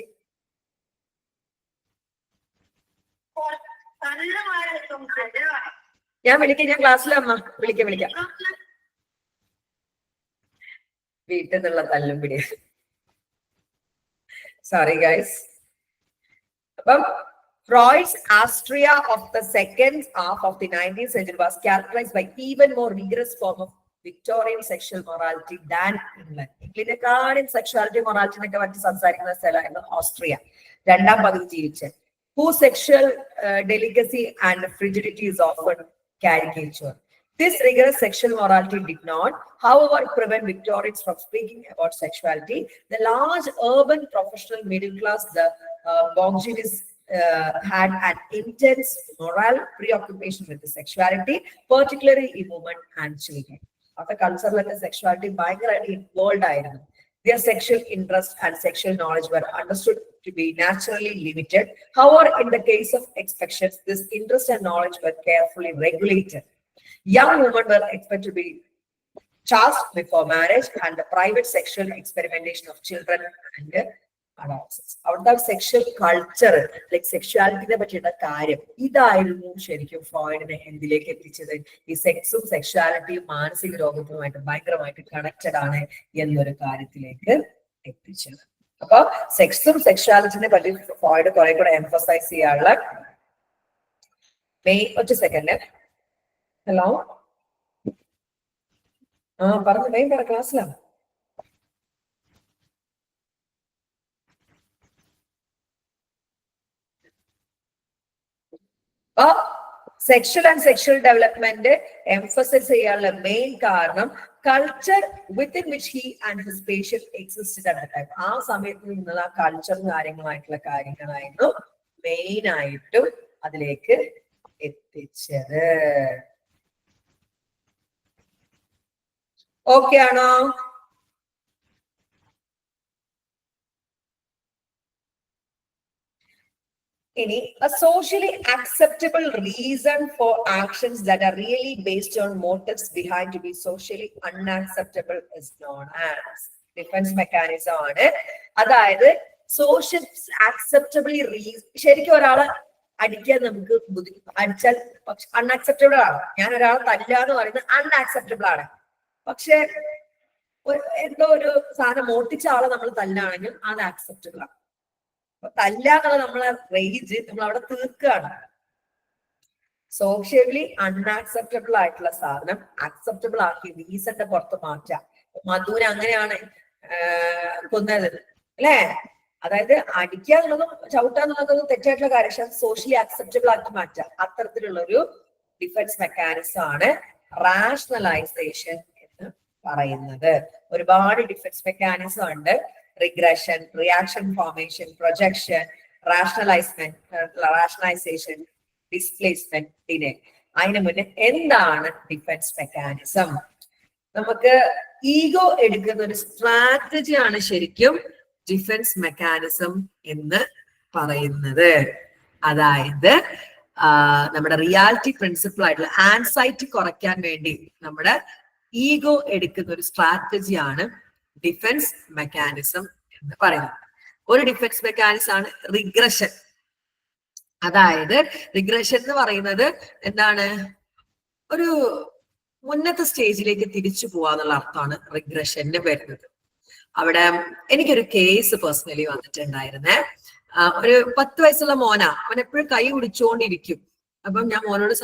ഞാൻ വിളിക്കാം, ഞാൻ ക്ലാസ്സിലമ്മ വിളിക്കാം. വീട്ടിൽ നിന്നുള്ള തല്ലും പിടി. Sorry guys. അപ്പം Freud's Austria of the second half of the 19th century was characterized by even more rigorous form of Victorian sexual morality than England. ഇംഗ്ലണ്ടിനെക്കാളും സെക്ഷുവാലിറ്റി മൊറാലിറ്റിനൊക്കെ പറ്റി സംസാരിക്കുന്ന സ്ഥലമായിരുന്നു ഓസ്ട്രിയ, രണ്ടാം പകുതി ജീവിച്ച്. Whose sexual delicacy and frigidity is often caricatured. This rigorous sexual morality did not, however, prevent Victorians from speaking about sexuality. The large urban professional middle class, the bourgeois, had an intense moral preoccupation with the sexuality, particularly in women and children. After cultural sexuality, ഭയങ്കരമായിട്ട് involved ആയിരുന്നു. Their sexual interest and sexual knowledge were understood to be naturally limited. However, in the case of expectations, this interest and knowledge were carefully regulated. Young women were expected to be chaste before marriage, and the private sexual experimentation of children and adolescents. Avude sexual culture, like സെക്ഷുവാലിറ്റിനെ പറ്റിയുള്ള കാര്യം, ഇതായിരുന്നു ശരിക്കും ഫ്രോയിഡിനെ എന്തിലേക്ക് എത്തിച്ചത്. ഈ സെക്സും സെക്ഷുവാലിറ്റിയും മാനസിക രോഗങ്ങളുമായിട്ട് ഭയങ്കരമായിട്ട് connected ആണ് എന്നൊരു കാര്യത്തിലേക്ക് എത്തിച്ചത്. അപ്പൊ സെക്സും സെക്ഷുവാലിറ്റിനെ പറ്റി ഫ്രോയിഡ് കുറെ കൂടെ എംഫസൈസ് ചെയ്യാനുള്ള ഒറ്റ സെക്കൻഡ്. ഹലോ, പറഞ്ഞു മെയിൻ പറ, ക്ലാസ്സിലാണ്. Sexual and sexual development emphasize ചെയ്യാനുള്ള മെയിൻ കാരണം culture within which he and his patient existed at the time. ആ സമയത്ത് നിന്നുള്ള ആ കൾച്ചറും കാര്യങ്ങളായിരുന്നു മെയിൻ ആയിട്ടും അതിലേക്ക് എത്തിച്ചത്. ഓക്കെ ആണോ? ഇനി a socially acceptable reason for actions that are really based on motives behind to be socially unacceptable is known as defense mechanism ആണ്. അതായത് സോഷ്യൽ ആക്സെപ്റ്റബിളി ശരിക്കും ഒരാളെ അടിക്കാൻ നമുക്ക് അടിച്ചാൽ പക്ഷെ അൺആക്സെപ്റ്റബിൾ ആണ്. ഞാൻ ഒരാളെ തല്ലാന്ന് പറയുന്നത് അൺആക്സെപ്റ്റബിൾ ആണ്. പക്ഷെ എന്തോ ഒരു സാധനം മോട്ടിച്ച ആളെ നമ്മൾ തല്ലാണെങ്കിൽ അത് ആക്സെപ്റ്റബിൾ ആണ്. തല്ലാന്നുള്ള നമ്മളെ റേജ് നമ്മൾ അവിടെ തീർക്കുകയാണ്. സോഷ്യലി അൺആക്സെപ്റ്റബിൾ ആയിട്ടുള്ള സാധനം ആക്സെപ്റ്റബിൾ ആക്കി റീസന്റെ പുറത്ത് മാറ്റാം. മധുവിന് അങ്ങനെയാണ് കൊന്നത് അല്ലേ? അതായത് അടിക്കാന്നുള്ളതും ചവിട്ടാന്നുള്ളതും തെറ്റായിട്ടുള്ള കാര്യം, പക്ഷെ സോഷ്യലി ആക്സെപ്റ്റബിൾ ആക്കി മാറ്റാം. അത്തരത്തിലുള്ള ഒരു ഡിഫൻസ് മെക്കാനിസം ആണ് റാഷണലൈസേഷൻ എന്ന് പറയുന്നത്. ഒരുപാട് ഡിഫൻസ് മെക്കാനിസം ഉണ്ട്. Regression, reaction formation, projection, rationalisation, displacement, ഡിനെ. അതിന് മുന്നേ എന്താണ് ഡിഫൻസ് മെക്കാനിസം? നമുക്ക് ഈഗോ എടുക്കുന്ന ഒരു സ്ട്രാറ്റജിയാണ് ശരിക്കും ഡിഫൻസ് മെക്കാനിസം എന്ന് പറയുന്നത്. അതായത് നമ്മുടെ റിയാലിറ്റി പ്രിൻസിപ്പിൾ ആയിട്ടുള്ള ആൻസൈറ്റി കുറയ്ക്കാൻ വേണ്ടി നമ്മുടെ ഈഗോ എടുക്കുന്ന ഒരു സ്ട്രാറ്റജിയാണ് ഡിഫൻസ് മെക്കാനിസം എന്ന് പറയുന്നത്. ഒരു ഡിഫൻസ് മെക്കാനിസം ആണ് റിഗ്രഷൻ. അതായത് റിഗ്രഷൻ എന്ന് പറയുന്നത് എന്താണ്? ഒരു മുന്നത്തെ സ്റ്റേജിലേക്ക് തിരിച്ചു പോവാന്നുള്ള അർത്ഥമാണ് റിഗ്രഷന് വരുന്നത്. അവിടെ എനിക്കൊരു കേസ് പേഴ്സണലി വന്നിട്ടുണ്ടായിരുന്നേ. ഒരു 10 വയസ്സുള്ള മോനാ, അവൻ എപ്പോഴും കൈ കുടിച്ചുകൊണ്ടിരിക്കും. അപ്പം ഞാൻ മോനോട്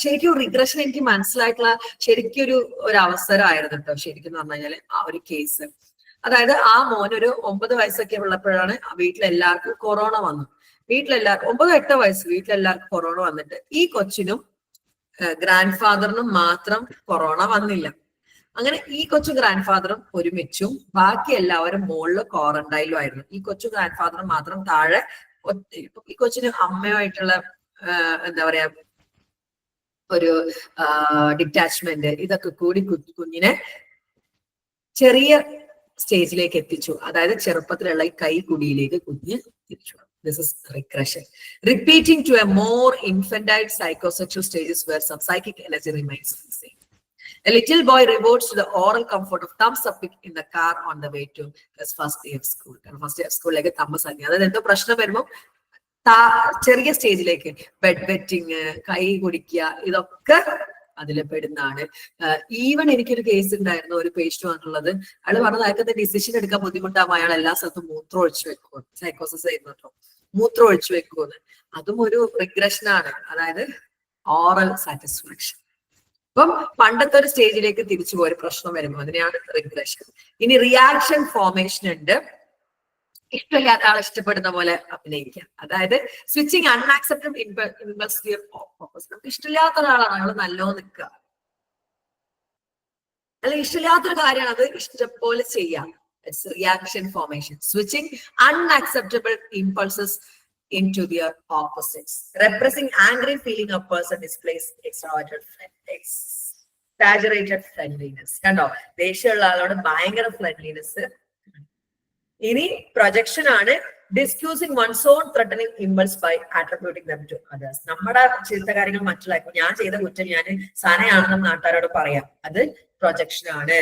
ശരിക്കും റിഗ്രഷൻ എനിക്ക് മനസ്സിലായിട്ടുള്ള ശരിക്കും ഒരു അവസരമായിരുന്നു കേട്ടോ. ശരിക്കും എന്ന് പറഞ്ഞു കഴിഞ്ഞാല് ആ ഒരു കേസ് അതായത് ആ മോൻ ഒരു 9 വയസ്സൊക്കെ ഉള്ളപ്പോഴാണ് വീട്ടിലെല്ലാവർക്കും കൊറോണ വന്നു. വീട്ടിലെല്ലാവർക്കും 9-8 വയസ്സ് വീട്ടിലെല്ലാവർക്കും കൊറോണ വന്നിട്ട് ഈ കൊച്ചിനും ഗ്രാൻഡ് ഫാദറിനും മാത്രം കൊറോണ വന്നില്ല. അങ്ങനെ ഈ കൊച്ചു ഗ്രാൻഡ് ഫാദറും ഒരുമിച്ചും ബാക്കി എല്ലാവരും മുകളിൽ ക്വാറന്റൈനിലും ആയിരുന്നു. ഈ കൊച്ചു ഗ്രാൻഡ് ഫാദറും മാത്രം താഴെ. ഈ കൊച്ചിന് അമ്മയുമായിട്ടുള്ള എന്താ പറയാ ഒരു ഡിറ്റാച്ച്മെന്റ് ഇതൊക്കെ കൂടി കുഞ്ഞിനെ ചെറിയ സ്റ്റേജിലേക്ക് എത്തിച്ചു. അതായത് ചെറുപ്പത്തിലുള്ള ഈ കൈക്കുടിയിലേക്ക് കുഞ്ഞ് തിരിച്ചു. This is regression. Repeating to a more infantile psychosexual stages where some psychic energy remains the same. A little boy reverts to the oral comfort of thumbs up in the car on the way to his first day of school. First day of school like thumbs up. അതായത് എന്തോ പ്രശ്നം വരുമ്പോൾ ചെറിയ സ്റ്റേജിലേക്ക് bed wetting, കൈ കുടിക്കുക, ഇതൊക്കെ അതിൽ പെടുന്നതാണ്. ഈവൻ എനിക്കൊരു കേസ് ഉണ്ടായിരുന്നു, ഒരു പേഷ്യന്റ് വന്നുള്ളത്. അയാൾ പറഞ്ഞത് അയാൾക്ക് ഡിസിഷൻ എടുക്കാൻ ബുദ്ധിമുട്ടാകുമ്പോൾ അയാൾ എല്ലാ സ്ഥലത്തും മൂത്രം ഒഴിച്ചു വെക്കും. സൈക്കോസിസ് ആയിരുന്നു കേട്ടോ, മൂത്രം ഒഴിച്ചു വെക്കുമെന്ന്. അതും ഒരു റിഗ്രഷനാണ്, അതായത് ഓറൽ സാറ്റിസ്ഫാക്ഷൻ. അപ്പം പണ്ടത്തെ ഒരു സ്റ്റേജിലേക്ക് തിരിച്ചു പോയ പ്രശ്നം വരുമ്പോൾ അതിനെയാണ് റിഗ്രഷൻ. ഇനി റിയാക്ഷൻ ഫോർമേഷൻ ഉണ്ട്. ഇഷ്ടമില്ലാത്ത ആളെ ഇഷ്ടപ്പെടുന്ന പോലെ അഭിനയിക്കാം. അതായത് സ്വിച്ചിങ് അൺആക്സെപ്റ്റബിൾ ഇമ്പൾസീവ് ഓപ്പോസിറ്റ്. നമുക്ക് ഇഷ്ടമില്ലാത്ത ഒരാളാണ്, അയാൾ നല്ലോ നിൽക്കുക, അല്ലെങ്കിൽ ഇഷ്ടമില്ലാത്തൊരു കാര്യമാണ്, അത് ഇഷ്ടംപോലെ ചെയ്യാം. It's reaction formation. Switching unacceptable impulses into their opposites. Repressing angry feeling of person displays exaggerated friendliness. കണ്ടോ, ദേഷ്യമുള്ള ആളോട് ഭയങ്കര ഫ്രണ്ട്ലിനെസ്. ഇനി പ്രൊജക്ഷൻ ആണ്. Disguising one's own threatening impulse by attributing them to others. നമ്മുടെ ചെയ്ത കാര്യങ്ങൾ മറ്റുള്ള, ഞാൻ ചെയ്ത കുറ്റം ഞാൻ സാനയാണെന്ന് നാട്ടുകാരോട് പറയാം, അത് പ്രൊജക്ഷൻ ആണ്.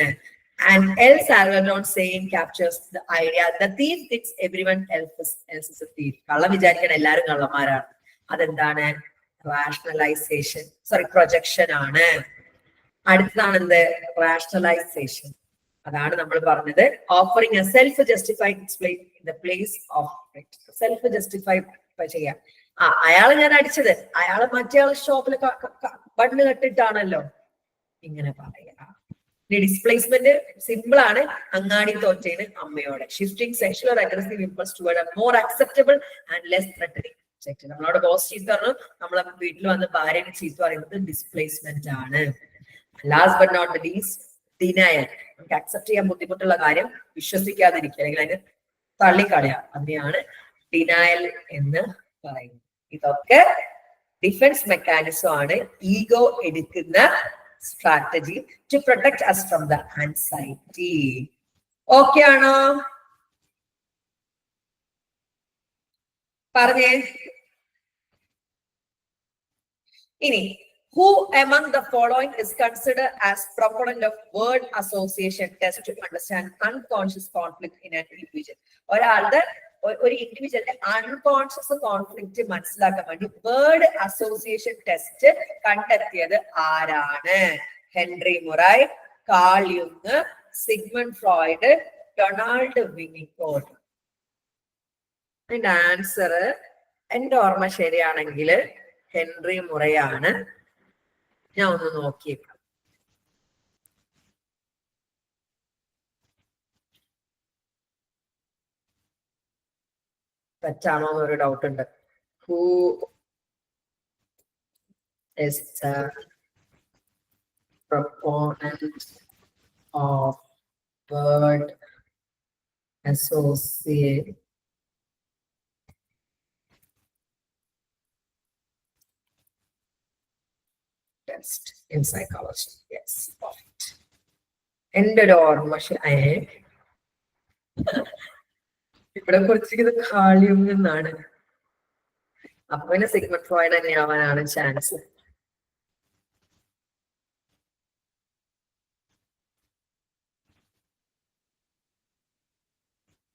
And El Salvador saying captures the idea the thief thinks everyone else is a thief. കള്ളം വിചാരിക്കണം എല്ലാവരും കള്ളന്മാരാണ്. അതെന്താണ്? റാഷണലൈസേഷൻ, പ്രൊജക്ഷൻ ആണ്. അടുത്തതാണ് എന്ത്? റാഷണലൈസേഷൻ. അതാണ് നമ്മൾ പറഞ്ഞത്. Offering A self justified explain in the place of self justify ചെയ്യാം. അയാള് ഞാൻ അടിച്ചത്, അയാള് മറ്റേ ആള് ഷോപ്പിൽ ബണ്ണ് കെട്ടിട്ടാണല്ലോ, ഇങ്ങനെ പറയാ. ഡിസ്പ്ലേസ്മെന്റ് സിമ്പിൾ ആണ്. അങ്ങാടി തോറ്റേന് അമ്മയോടെ. Shifting sexual or aggressive impulse toward a more acceptable and less threatening. നമ്മളോട് ബോസ് ചീത്ത പറഞ്ഞു, നമ്മളെ വീട്ടിൽ വന്ന് ഭാര്യനെ ചീത്ത പറയുന്നത് ഡിസ്പ്ലേസ്മെന്റ് ആണ്. Last but not the least, denial. നമുക്ക് അക്സെപ്റ്റ് ചെയ്യാൻ ബുദ്ധിമുട്ടുള്ള കാര്യം വിശ്വസിക്കാതിരിക്കുക, അല്ലെങ്കിൽ അതിന് തള്ളിക്കളയാം. അതിനെയാണ് ഡിനയൽ എന്ന് പറയുന്നത്. ഇതൊക്കെ ഡിഫൻസ് മെക്കാനിസം ആണ്, ഈഗോ എടുക്കുന്ന strategy to protect us from the anxiety. Okay ആണോ? പറഞ്ഞേ. ഇനി who among the following is considered as proponent of word association test to understand unconscious conflict in an individual? ഒരാളുടെ ഒരു ഇൻഡിവിജ്വലിന്റെ അൺകോൺഷ്യസ് കോൺഫ്ലിക്റ്റ് മനസ്സിലാക്കാൻ വേണ്ടി word association test കണ്ടെത്തിയത് ആരാണ്? Henry Murray, Carl യുങ്, സിഗ്മണ്ട് ഫ്രോയിഡ്, ഡൊണാൾഡ് വിനിക്കോട്ട്. അതിന്റെ answer എന്റെ ഓർമ്മ ശരിയാണെങ്കിൽ ഹെൻറി മുറൈ ആണ്. ഞാൻ ഒന്ന് നോക്കിയേക്കാം. തെറ്റാണോ എന്നൊരു ഡൗട്ട് ഉണ്ട്. Who is the proponent of word association test in psychology? Yes, right. എൻ്റെ ഒരു ഓർമ്മ ഇവിടെ കുറിച്ചിരിക്കുന്നത് കാളിയുങ് എന്നാണ്. അപ്പൊ പിന്നെ സിഗ്മണ്ട് ഫ്രോയിഡ് തന്നെ ആവാനാണ് ചാൻസ്.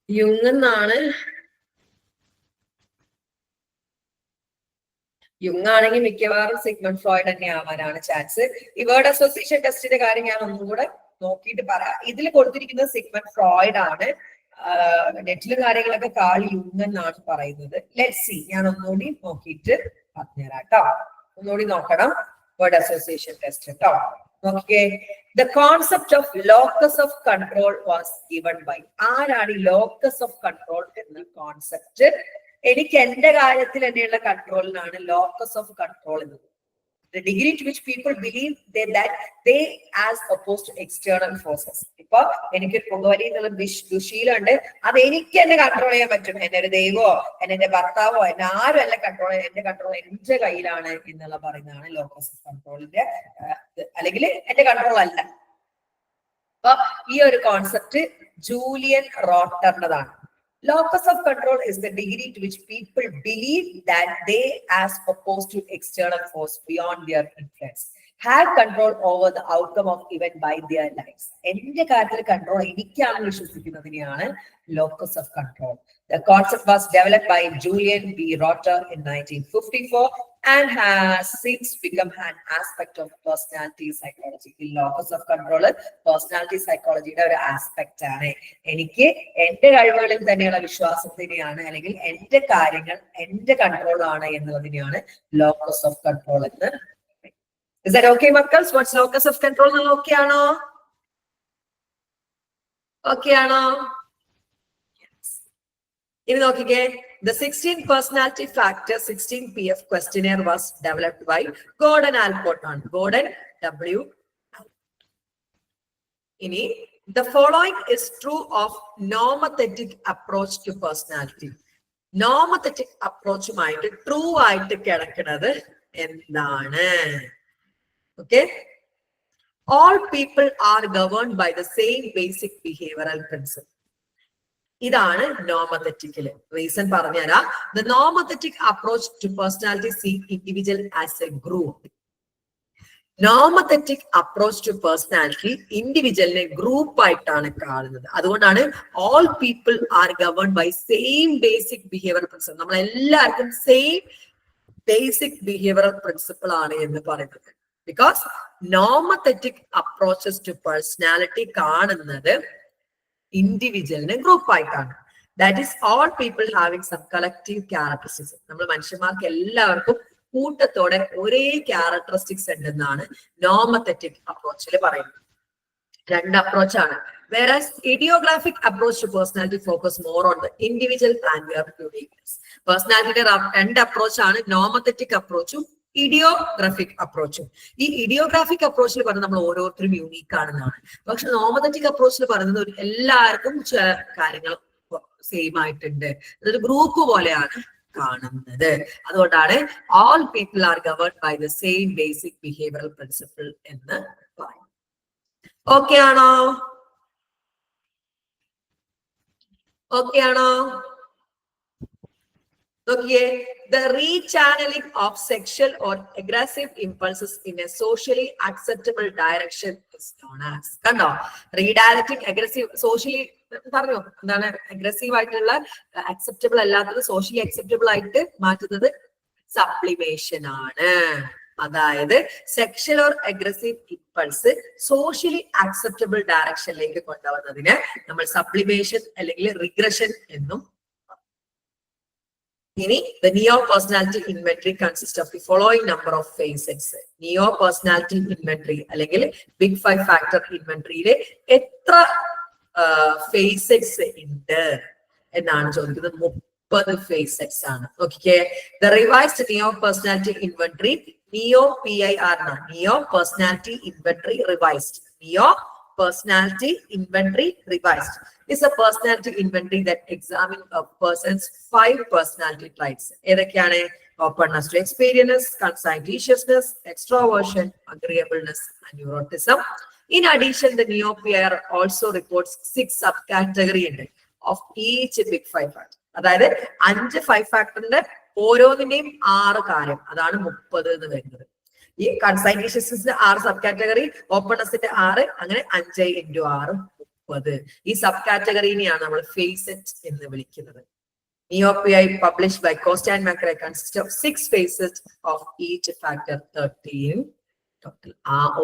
യുങ് എന്നാണ്. യുങ് ആണെങ്കിൽ മിക്കവാറും സിഗ്മണ്ട് ഫ്രോയിഡ് തന്നെ ആവാനാണ് ചാൻസ്. ഈ വേർഡ് അസോസിയേഷൻ ടെസ്റ്റിന്റെ കാര്യം ഞാൻ ഒന്നും കൂടെ നോക്കിയിട്ട് പറയാം. ഇതിൽ കൊടുത്തിരിക്കുന്നത് സിഗ്മണ്ട് ഫ്രോയിഡ് ആണ്. നെറ്റിലും കാര്യങ്ങളൊക്കെ കാൾ യുങ് എന്നാണ് പറയുന്നത്. ലെറ്റ്സ് സീ, ഞാൻ ഒന്നുകൂടി നോക്കിയിട്ട് പറഞ്ഞുതരാം കേട്ടോ. ഒന്നുകൂടി നോക്കണം വേർഡ് അസോസിയേഷൻ ടെസ്റ്റ് കേട്ടോ. Okay, the concept of locus of control was given by ആരാണ് locus of control എന്ന കോൺസെപ്റ്റ് എനിക്ക് എന്റെ കാര്യത്തിൽ തന്നെയുള്ള കൺട്രോളിനാണ് ലോക്കസ് ഓഫ് കൺട്രോൾ എന്നത്. The degree to which people believe that they as opposed to external forces. ഇപ്പൊ എനിക്ക് പുകവലി എന്നുള്ള ദുശീലമുണ്ട്, അത് എനിക്ക് തന്നെ കൺട്രോൾ ചെയ്യാൻ പറ്റും. എന്നെ ഒരു ദൈവമോ എന്റെ ഭർത്താവോ എന്നെ ആരും അല്ല കൺട്രോൾ ചെയ്യാൻ, എന്റെ കൺട്രോൾ എന്റെ കയ്യിലാണ് എന്നുള്ള പറയുന്നതാണ് ലോക്കസ് ഓഫ് കൺട്രോളിന്റെ, അല്ലെങ്കിൽ എന്റെ കൺട്രോൾ അല്ല. അപ്പൊ ഈ ഒരു കോൺസെപ്റ്റ് ജൂലിയൻ റോട്ടറിൻ്റെതാണ്. Locus of control is the degree to which people believe that they, as opposed to external force beyond their influence, have control over the outcome of event by their lives. എന്റെ കാര്യത്തിൽ control എനിക്കാണെന്ന് വിശ്വസിക്കുന്നതിനെയാണ് locus of control. The concept was developed by Julian B. Rotter in 1954 and has since become an aspect of personality psychology. The locus of control personality psychology ഒരു aspect ആണ്. എനിക്ക് എന്റെ കഴിവുകളിൽ തന്നെയുള്ള വിശ്വാസത്തിനെയാണ്, അല്ലെങ്കിൽ എന്റെ കാര്യങ്ങൾ എന്റെ കൺട്രോൾ ആണ് എന്നുള്ളതിനെയാണ് locus of control എന്ന്. Is that okay, makkals? What's locus of control? Okay ആണോ? Okay ആണോ? ഇനി നോക്കിക്കേ, the 16 personality factor 16 PF questionnaire was developed by Gordon Alport ആണ്. Gordon W. ഇനി the following is true of normative approach to personality. Normative approachുമായിട്ട് true ആയിട്ട് കിടക്കുന്നത് എന്താണ്? Okay, all people are governed by the same basic behavioral principle. ഇതാണ് നോമതെറ്റിക്കല്. Reason പറഞ്ഞുതരാം. The normative approach to personality see individual as a group. Nomothetic approach to personality ഇൻഡിവിജ്വലിനെ group ആയിട്ടാണ് കാണുന്നത്. അതുകൊണ്ടാണ് all people are governed by same basic behavioral principle. നമ്മൾ എല്ലാവർക്കും same basic behavioural principle ആണ് എന്ന് പറയുന്നത്. Because nomothetic approaches to personality കാണുന്നത് ഇൻഡിവിജ്വലിനെ ഗ്രൂപ്പ് ആയിട്ടാണ്. That is all people having some collective characteristics. നമ്മൾ മനുഷ്യന്മാർക്ക് എല്ലാവർക്കും കൂട്ടത്തോടെ ഒരേ ക്യാരക്ടറിസ്റ്റിക്സ് ഉണ്ടെന്നാണ് നോമതെറ്റിക് അപ്രോച്ചിൽ പറയുന്നത്. രണ്ട് അപ്രോച്ചാണ്. Whereas idiographic approach to personality focus more on the individual and their uniqueness. പേഴ്സണാലിറ്റിയുടെ രണ്ട് അപ്രോച്ചാണ്, നോമതെറ്റിക് അപ്രോച്ചും ഇഡിയോഗ്രാഫിക് അപ്രോച്ചും. ഈ ഇഡിയോഗ്രാഫിക് അപ്രോച്ചിൽ പറഞ്ഞത് നമ്മൾ ഓരോരുത്തരും യൂണീക്ക് ആണെന്നാണ്. പക്ഷെ നോമതെറ്റിക് അപ്രോച്ചിൽ പറയുന്നത് എല്ലാവർക്കും ചില കാര്യങ്ങൾ സെയിം ആയിട്ടുണ്ട്, അതൊരു ഗ്രൂപ്പ് പോലെയാണ് കാണുന്നത്. അതുകൊണ്ടാണ് all people are governed by the same basic behavioral principle എന്ന് പറയും. ഓക്കെ ആണോ? ഓക്കെ ആണോ? നോക്കിയേ, the rechanneling of sexual or aggressive impulses in a socially acceptable direction is known as. കണ്ടോ, റീഡയറക്റ്റിംഗ് അഗ്രസീവ് സോഷ്യലി പറഞ്ഞോ എന്താണ് അഗ്രസീവ് ആയിട്ടുള്ള acceptable അല്ലാത്തത് സോഷ്യലി അക്സെപ്റ്റബിൾ ആയിട്ട് മാറ്റുന്നത് സബ്ലിമേഷൻ ആണ്. അതായത് sexual or aggressive impulse socially acceptable ഡയറക്ഷനിലേക്ക് കൊണ്ടുവന്നതിന് നമ്മൾ സബ്ലിമേഷൻ അല്ലെങ്കിൽ റിഗ്രഷൻ എന്നും. ഇനി the neo personality inventory consists of the following number of facets. neo personality inventory അല്ലെങ്കിൽ big 5 factor inventoryയിലെ എത്ര ഫേസെറ്റ്സ് ഉണ്ട് എന്നാണ് ചോദിക്കുന്നത്. 30 ഫേസെറ്റ്സ് ആണ്. Okay, the revised neo personality inventory neo PIR neo personality inventory revised. neo personality inventory revised is a personality inventory that examines a person's 5 personality traits. ഏതൊക്കെയാണ്? openness to experience, conscientiousness, extroversion, agreeableness, and neuroticism. In addition, the neo PIR also reports 6 subcategory of each big 5 factor. അതായത് 5 5 ഫാക്ടറിന്റെ ഓരോന്നിന്റെയും 6 കാര്യം, അതാണ് 30 എന്ന് വരുന്നത്. ഈ കൺസൈന്റേഷൻസിന്റെ 6 sub category, ഓപ്പൺനെസിന്റെ 6, അങ്ങനെ 5 × 6 30. ഈ സബ് കാറ്റഗറിനെയാണ് നമ്മൾ ഫേസെറ്റ് എന്ന് വിളിക്കുന്നത്. NeoPI published by Costa and McRae consists of 6 facets of each factor, 13 total.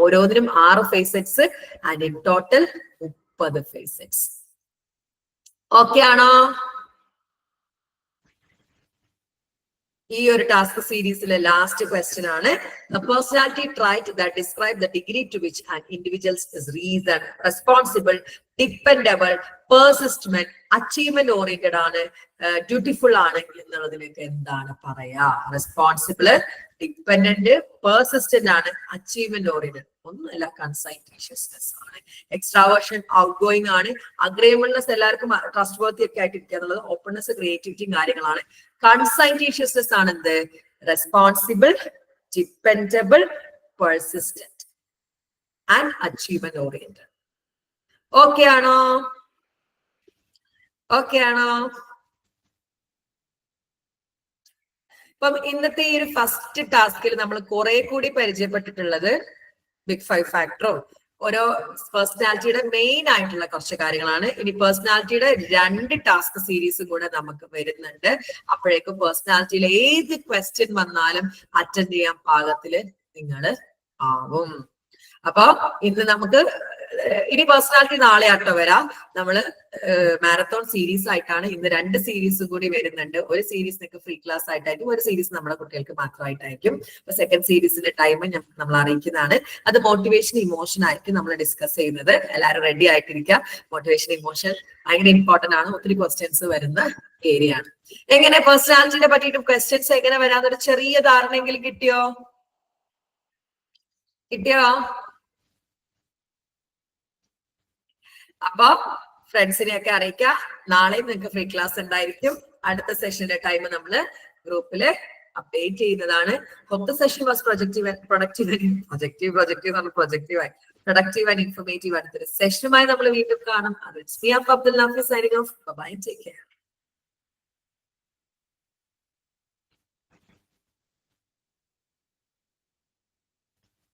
ഓരോന്നിനും 6 facets and in total 30 facets. Okay ആണോ? ഈ ഒരു ടാസ്ക് സീരീസിലെ ലാസ്റ്റ് ക്വസ്റ്റ്യൻ ആണ്. Personality trait that describe the degree to which an individuals is reason, responsible, dependable, persistent, achievement oriented ആണ്, dutiful ആണ് എന്നുള്ളതിലേക്ക് എന്താണ് പറയാ? റെസ്പോൺസിബിൾ, ഡിപ്പെൻഡന്റ്, പെർസിസ്റ്റന്റ് ആണ്, അച്ചീവ്മെന്റ് ഓറിയന്റഡ്. ഒന്നുമല്ല, കൺസൈറ്റീഷ്യസ്നെസ് ആണ്. എക്സ്ട്രാവേർഷൻ, ഔട്ട് ഗോയിങ് ആണ്. അഗ്രേബിൾനെസ് എല്ലാവർക്കും ട്രസ്റ്റ് വർത്തി ഒക്കെ ആയിട്ടിരിക്കുക എന്നുള്ളത് ഓപ്പൺനെസ്, ക്രിയേറ്റിവിറ്റിയും കാര്യങ്ങളാണ്. കൺസൈറ്റീഷ്യസ്നെസ് ആണ് എന്ത്? Responsible, dependable, persistent and achievement oriented. Okay ആണോ? ഓക്കെ ആണോ? അപ്പം ഇന്നത്തെ ഈ ഒരു ഫസ്റ്റ് ടാസ്കിൽ നമ്മൾ കുറെ കൂടി പരിചയപ്പെട്ടിട്ടുള്ളത് ബിഗ് 5 ഫാക്ടറും ഓരോ പേഴ്സണാലിറ്റിയുടെ മെയിൻ ആയിട്ടുള്ള കുറച്ച് കാര്യങ്ങളാണ്. ഇനി പേഴ്സണാലിറ്റിയുടെ 2 ടാസ്ക് സീരീസും കൂടെ നമുക്ക് വരുന്നുണ്ട്. അപ്പോഴേക്കും പേഴ്സണാലിറ്റിയിൽ ഏത് ക്വസ്റ്റ്യൻ വന്നാലും അറ്റൻഡ് ചെയ്യാൻ പാകത്തില് നിങ്ങൾ ആവും. അപ്പൊ ഇന്ന് നമുക്ക് ഇനി പേഴ്സണാലിറ്റി നാളെ ആട്ടോ വരാം. നമ്മള് മാരത്തോൺ സീരീസ് ആയിട്ടാണ് ഇന്ന് 2 സീരീസും കൂടി വരുന്നുണ്ട്. ഒരു സീരീസ് നിങ്ങൾക്ക് ഫ്രീ ക്ലാസ് ആയിട്ടായിരിക്കും, ഒരു സീരീസ് നമ്മുടെ കുട്ടികൾക്ക് മാത്രമായിട്ടായിരിക്കും. അപ്പൊ സെക്കൻഡ് സീരീസിന്റെ ടൈം നമ്മൾ അറിയിക്കുന്നതാണ്. അത് മോട്ടിവേഷൻ, ഇമോഷൻ ആയിരിക്കും നമ്മൾ ഡിസ്കസ് ചെയ്യുന്നത്. എല്ലാവരും റെഡി ആയിട്ടിരിക്കുക. മോട്ടിവേഷൻ, ഇമോഷൻ ഭയങ്കര ഇമ്പോർട്ടന്റ് ആണ്. ഒത്തിരി ക്വസ്റ്റ്യൻസ് വരുന്ന ഏരിയ ആണ്. എങ്ങനെ പേഴ്സണാലിറ്റിനെ പറ്റിയിട്ട് ക്വസ്റ്റ്യൻസ് എങ്ങനെ വരാന്നൊരു ചെറിയ ധാരണയെങ്കിലും കിട്ടിയോ? അപ്പൊ ഫ്രണ്ട്സിനെയൊക്കെ അറിയിക്കുക. നാളെ നിങ്ങൾക്ക് ഫ്രീ ക്ലാസ് ഉണ്ടായിരിക്കും. അടുത്ത സെഷന്റെ ടൈം നമ്മള് ഗ്രൂപ്പില് അപ്ഡേറ്റ് ചെയ്യുന്നതാണ്. the session was productive and informative. അടുത്തൊരു സെഷനുമായി നമ്മൾ വീണ്ടും കാണും. Signing off. Bye bye. Take care.